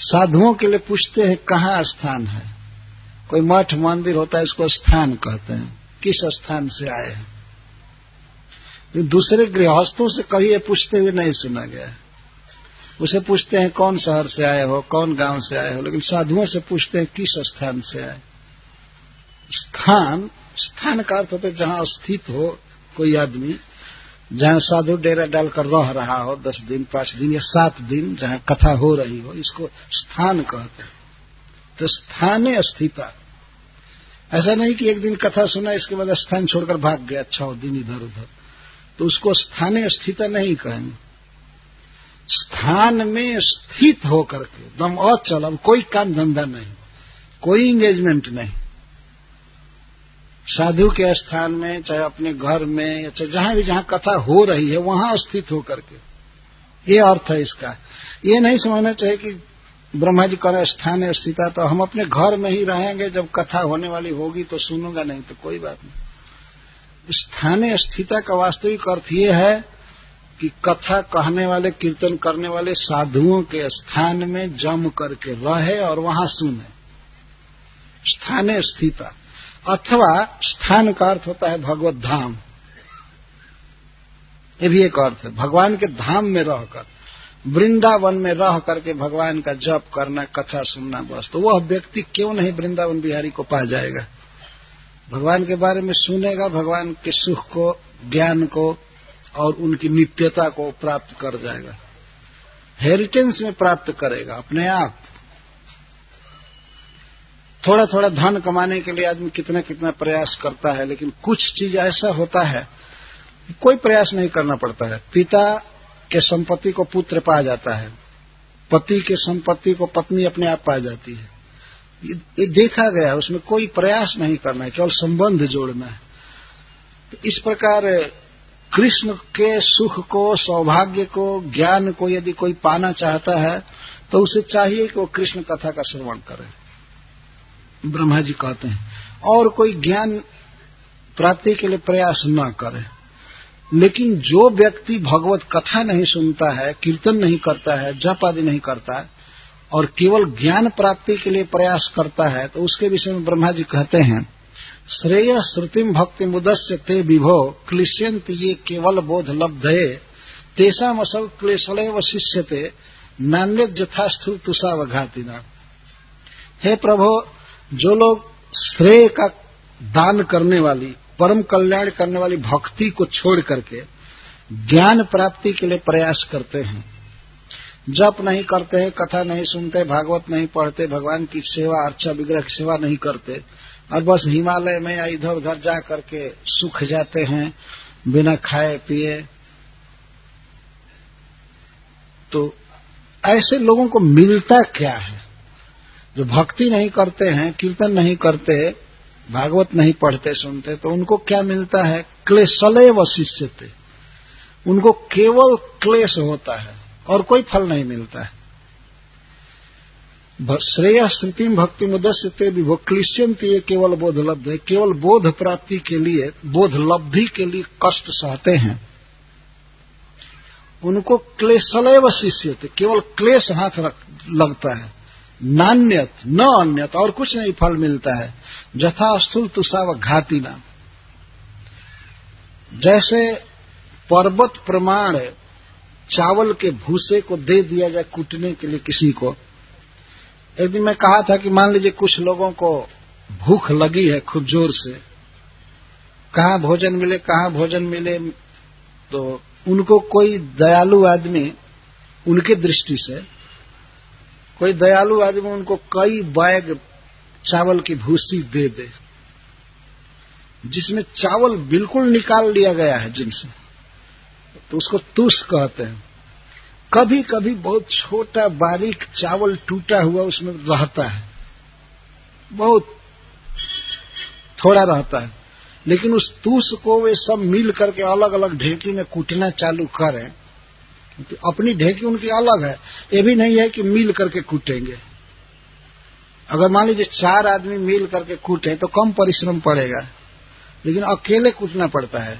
साधुओं के लिए पूछते हैं कहाँ स्थान है। कोई मठ मंदिर होता है, इसको स्थान कहते हैं, किस स्थान से आए हैं। तो दूसरे गृहस्थों से कभी ये पूछते हुए नहीं सुना गया है। उसे पूछते हैं कौन शहर से आए हो, कौन गांव से आए हो, लेकिन साधुओं से पूछते हैं किस स्थान से आए। स्थान का अर्थ होता है जहां स्थित हो कोई आदमी, जहां साधु डेरा डालकर रह रहा हो 10 दिन, 5 दिन या 7 दिन, जहां कथा हो रही हो, इसको स्थान कहते हैं। तो स्थाने स्थिता, ऐसा नहीं कि एक दिन कथा सुना इसके बाद स्थान छोड़कर भाग गया 6 दिन इधर उधर, तो उसको स्थाने स्थिता नहीं कहेंगे। स्थान में स्थित होकर के दम अचल, अब कोई काम धंधा नहीं, कोई इंगेजमेंट नहीं, साधु के स्थान में, चाहे अपने घर में या चाहे जहां भी जहां कथा हो रही है वहां स्थित होकर के, ये अर्थ है इसका। ये नहीं समझना चाहिए कि ब्रह्मा जी कह स्थान स्थिता, तो हम अपने घर में ही रहेंगे, जब कथा होने वाली होगी तो सुनूंगा, नहीं तो कोई बात नहीं। स्थानीय स्थिता का वास्तविक अर्थ ये है कि कथा कहने वाले, कीर्तन करने वाले साधुओं के स्थान में जम करके रहे और वहां सुने, स्थानीय स्थिता। अथवा स्थान का अर्थ होता है भगवत धाम, ये भी एक अर्थ है। भगवान के धाम में रहकर, वृंदावन में रह करके भगवान का जप करना, कथा सुनना, बस। तो वह व्यक्ति क्यों नहीं वृंदावन बिहारी को पा जाएगा, भगवान के बारे में सुनेगा, भगवान के सुख को, ज्ञान को और उनकी नित्यता को प्राप्त कर जाएगा, हेरिटेंस में प्राप्त करेगा अपने आप। थोड़ा थोड़ा धन कमाने के लिए आदमी कितना कितना प्रयास करता है, लेकिन कुछ चीज ऐसा होता है कोई प्रयास नहीं करना पड़ता है। पिता के संपत्ति को पुत्र पा जाता है, पति के संपत्ति को पत्नी अपने आप पा जाती है। ये देखा गया है, उसमें कोई प्रयास नहीं करना है, केवल संबंध जोड़ना है। तो इस प्रकार कृष्ण के सुख को, सौभाग्य को, ज्ञान को यदि कोई पाना चाहता है तो उसे चाहिए कि वो कृष्ण कथा का श्रवण करे, ब्रह्मा जी कहते हैं, और कोई ज्ञान प्राप्ति के लिए प्रयास न करे। लेकिन जो व्यक्ति भगवत कथा नहीं सुनता है, कीर्तन नहीं करता है, जप आदि नहीं करता है और केवल ज्ञान प्राप्ति के लिए प्रयास करता है, तो उसके विषय में ब्रह्मा जी कहते हैं, श्रेय श्रुतिम भक्ति मुदस्य ते विभो क्लिश्यंत ये केवल बोध लब्धे तेषाम असौ क्लेशलेव शिष्यते नान्यत यथास्थु तुषावघातिना। हे प्रभु, जो लोग श्रेय का दान करने वाली, परम कल्याण करने वाली भक्ति को छोड़ करके ज्ञान प्राप्ति के लिए प्रयास करते हैं, जप नहीं करते हैं, कथा नहीं सुनते, भागवत नहीं पढ़ते, भगवान की सेवा, अर्चा विग्रह की सेवा नहीं करते और बस हिमालय में या इधर उधर जा करके सुख जाते हैं बिना खाए पिए, तो ऐसे लोगों को मिलता क्या है? जो भक्ति नहीं करते हैं, कीर्तन नहीं करते, भागवत नहीं पढ़ते सुनते, तो उनको क्या मिलता है? क्लेशलेव शिष्यते, उनको केवल क्लेश होता है और कोई फल नहीं मिलता है। श्रेय श्रुतिम भक्ति मुदस्यते विभो क्लिश्यंत ये केवल बोध लब्ध है, केवल बोध प्राप्ति के लिए, बोध लब्धि के लिए कष्ट सहते हैं। उनको क्लेशलेव शिष्य थे, केवल क्लेश हाथ लगता है, नान्यत न अन्यत, और कुछ नहीं फल मिलता है। जथा स्थूल तुषाव घाती नाम, जैसे पर्वत प्रमाण चावल के भूसे को दे दिया जाए कूटने के लिए किसी को। एक दिन मैं कहा था कि मान लीजिए कुछ लोगों को भूख लगी है खूब जोर से, कहाँ भोजन मिले कहाँ भोजन मिले, तो उनको कोई दयालु आदमी, उनके दृष्टि से कोई दयालु आदमी उनको कई बैग चावल की भूसी दे दे, जिसमें चावल बिल्कुल निकाल लिया गया है जिनसे, तो उसको तुष कहते हैं। कभी कभी बहुत छोटा बारीक चावल टूटा हुआ उसमें रहता है, बहुत थोड़ा रहता है, लेकिन उस तुष को वे सब मिल करके अलग अलग ढेकी में कूटना चालू करें, तो अपनी ढेकी उनकी अलग है, ये भी नहीं है कि मिल करके कूटेंगे। अगर मान लीजिए 4 आदमी मिल करके कूटे तो कम परिश्रम पड़ेगा, लेकिन अकेले कूटना पड़ता है।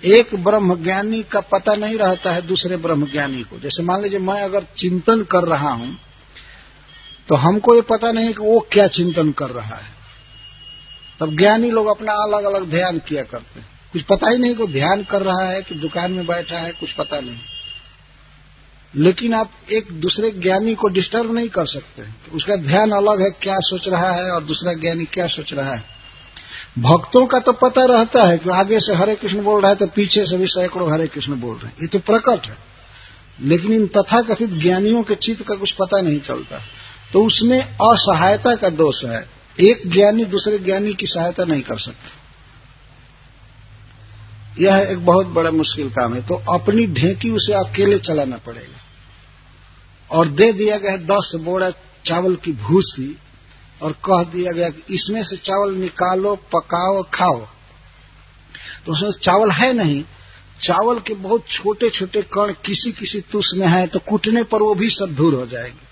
एक ब्रह्मज्ञानी का पता नहीं रहता है दूसरे ब्रह्मज्ञानी को। जैसे मान लीजिए मैं अगर चिंतन कर रहा हूं तो हमको ये पता नहीं कि वो क्या चिंतन कर रहा है, तब ज्ञानी लोग अपना अलग अलग ध्यान किया करते हैं। कुछ पता ही नहीं को ध्यान कर रहा है कि दुकान में बैठा है, कुछ पता नहीं, लेकिन आप एक दूसरे ज्ञानी को डिस्टर्ब नहीं कर सकते। तो उसका ध्यान अलग है, क्या सोच रहा है, और दूसरा ज्ञानी क्या सोच रहा है। भक्तों का तो पता रहता है कि आगे से हरे कृष्ण बोल रहा है तो पीछे से भी सैकड़ों हरे कृष्ण बोल रहे हैं, ये तो प्रकट है, लेकिन इन तथाकथित ज्ञानियों के चित्त का कुछ पता नहीं चलता। तो उसमें असहायता का दोष है, एक ज्ञानी दूसरे ज्ञानी की सहायता नहीं कर सकता, यह एक बहुत बड़ा मुश्किल काम है। तो अपनी ढेकी उसे अकेले चलाना पड़ेगा। और दे दिया गया 10 बोरा चावल की भूसी और कह दिया गया कि इसमें से चावल निकालो, पकाओ, खाओ, तो उसमें चावल है नहीं, चावल के बहुत छोटे छोटे कण किसी किसी तुष में है, तो कूटने पर वो भी सब दूर हो जाएंगे।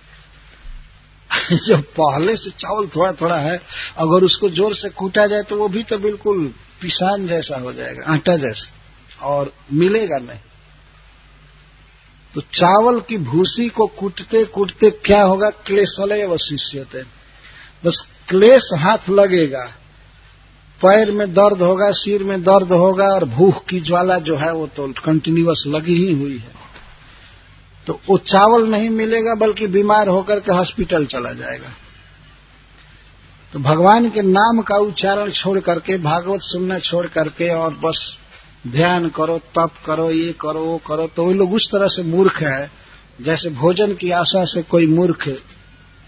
जब पहले से चावल थोड़ा थोड़ा है, अगर उसको जोर से कूटा जाए तो वो भी तो बिल्कुल पिसान जैसा हो जाएगा, आटा जैसा, और मिलेगा नहीं। तो चावल की भूसी को कूटते कूटते क्या होगा, क्लेशलेव अशिष्यते, बस क्लेश हाथ लगेगा, पैर में दर्द होगा, सिर में दर्द होगा, और भूख की ज्वाला जो है वो तो कंटिन्यूअस लगी ही हुई है। तो वो चावल नहीं मिलेगा, बल्कि बीमार होकर के हॉस्पिटल चला जाएगा। तो भगवान के नाम का उच्चारण छोड़ करके, भागवत सुनना छोड़ करके, और बस ध्यान करो, तप करो, ये करो, वो करो, तो वे लोग उस तरह से मूर्ख है जैसे भोजन की आशा से कोई मूर्ख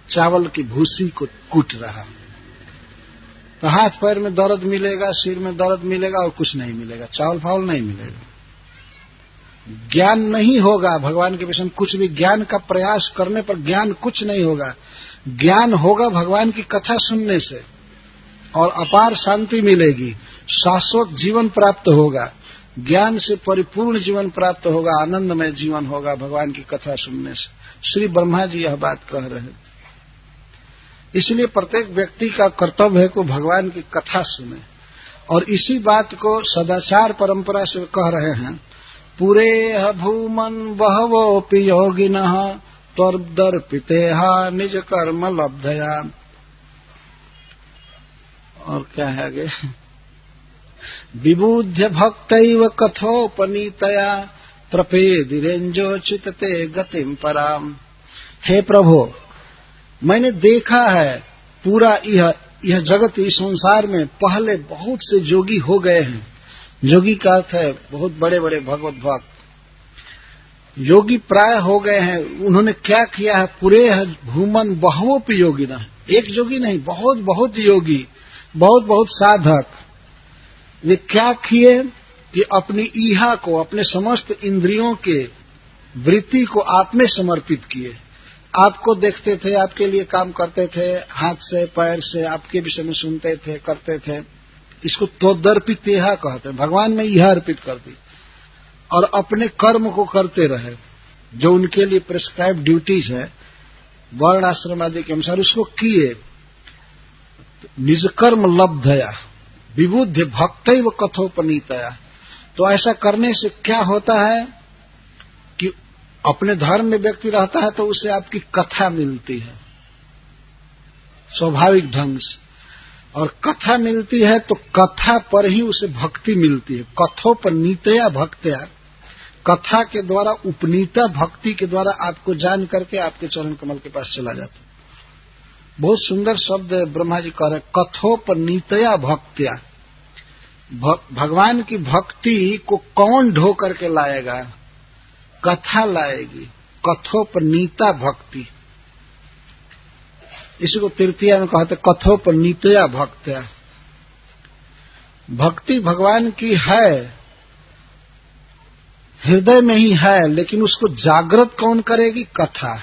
चावल की भूसी को कूट रहा। तो हाथ पैर में दर्द मिलेगा, सिर में दर्द मिलेगा, और कुछ नहीं मिलेगा, चावल फावल नहीं मिलेगा। ज्ञान नहीं होगा भगवान के विषय में, कुछ भी ज्ञान का प्रयास करने पर ज्ञान कुछ नहीं होगा। ज्ञान होगा भगवान की कथा सुनने से, और अपार शांति मिलेगी, शाश्वत जीवन प्राप्त होगा, ज्ञान से परिपूर्ण जीवन प्राप्त होगा, आनंदमय जीवन होगा भगवान की कथा सुनने से। श्री ब्रह्मा जी यह बात कह रहे हैं। इसलिए प्रत्येक व्यक्ति का कर्तव्य है कि भगवान की कथा सुने, और इसी बात को सदाचार परंपरा से कह रहे हैं। पुरेह भूमन बहवोऽपि योगिनः त्वदर्पितेहा निज कर्म लब्धया। और क्या है आगे, विबुध्य भक्तैव कथोपनीतया प्रपेदिरेंजो चितते गतिम पराम। हे प्रभु, मैंने देखा है पूरा यह जगत, इस संसार में पहले बहुत से योगी हो गए हैं। योगी का अर्थ है बहुत बड़े बड़े भगवत भक्त, योगी प्राय हो गए हैं। उन्होंने क्या किया है, पूरे भूमन बहवोपि योगिनः, एक योगी नहीं, बहुत बहुत योगी, बहुत बहुत साधक, वे क्या किए कि अपनी इहा को, अपने समस्त इंद्रियों के वृत्ति को आप में समर्पित किए। आपको देखते थे, आपके लिए काम करते थे, हाथ से पैर से आपके विषय में सुनते थे, करते थे। इसको त्वदर्पितेहा कहते हैं, भगवान में इहा अर्पित कर दी, और अपने कर्म को करते रहे जो उनके लिए प्रिस्क्राइब ड्यूटीज है वर्ण आश्रम आदि के अनुसार, उसको किए। निज कर्म लब्धया विबुध्य भक्तैव कथोपनीतया। तो ऐसा करने से क्या होता है, कि अपने धर्म में व्यक्ति रहता है तो उसे आपकी कथा मिलती है स्वाभाविक ढंग से, और कथा मिलती है तो कथा पर ही उसे भक्ति मिलती है। कथोपनीतया भक्त्या, कथा के द्वारा उपनीता भक्ति के द्वारा आपको जान करके आपके चरण कमल के पास चला जाता है। बहुत सुंदर शब्द ब्रह्मा जी कह रहे हैं, कथोपनीतया भक्त्या। भगवान की भक्ति को कौन ढो करके लाएगा? कथा लाएगी। कथोपनीता भक्ति, इसी को तृतीया में कहते कथोपनीतया भक्त्या। भक्ति भगवान की है, हृदय में ही है, लेकिन उसको जागृत कौन करेगी? कथा।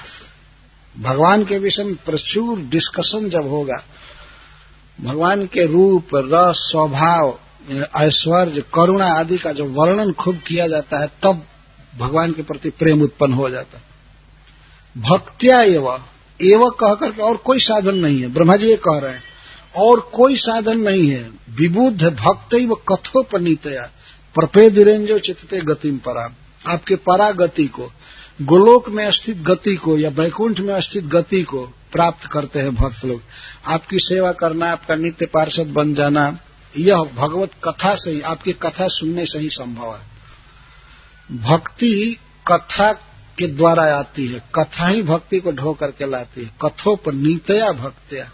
भगवान के विषय में प्रचुर डिस्कशन जब होगा, भगवान के रूप, रस, स्वभाव, ऐश्वर्य, करुणा आदि का जो वर्णन खूब किया जाता है, तब भगवान के प्रति प्रेम उत्पन्न हो जाता है। भक्त्या एव कह करके और कोई साधन नहीं है। ब्रह्मा जी ये कह रहे हैं और कोई साधन नहीं है। विबुद्ध भक्तैव कथोपनीतया प्रपेदिरेंजो चित्ते गतिम परा। आपके परा गति को, गोलोक में स्थित गति को या वैकुंठ में स्थित गति को प्राप्त करते हैं भक्त लोग। आपकी सेवा करना, आपका नित्य पार्षद बन जाना, यह भगवत कथा से ही, आपकी कथा सुनने से ही संभव है। भक्ति कथा के द्वारा आती है, कथा ही भक्ति को ढो करके लाती है। कथोपनीतया भक्त्या।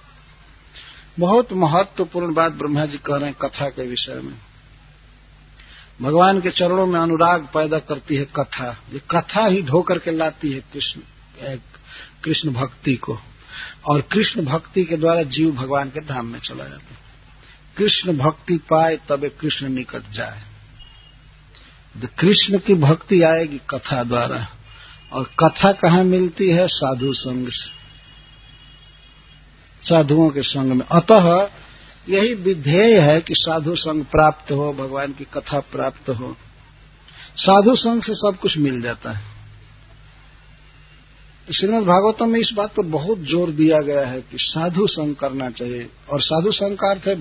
बहुत महत्वपूर्ण बात ब्रह्मा जी कह रहे हैं कथा के विषय में। भगवान के चरणों में अनुराग पैदा करती है कथा। ये कथा ही ढो करके लाती है कृष्ण भक्ति को, और कृष्ण भक्ति के द्वारा जीव भगवान के धाम में चला जाता है। कृष्ण भक्ति पाए तबे कृष्ण निकट जाए। कृष्ण की भक्ति आएगी कथा द्वारा, और कथा कहाँ मिलती है? साधु संग से, साधुओं के संग में। अतः यही विधेय है कि साधु संग प्राप्त हो, भगवान की कथा प्राप्त हो। साधु संग से सब कुछ मिल जाता है। श्रीमद् भागवतम में इस बात पर बहुत जोर दिया गया है कि साधु संग करना चाहिए, और साधु संग का अर्थ है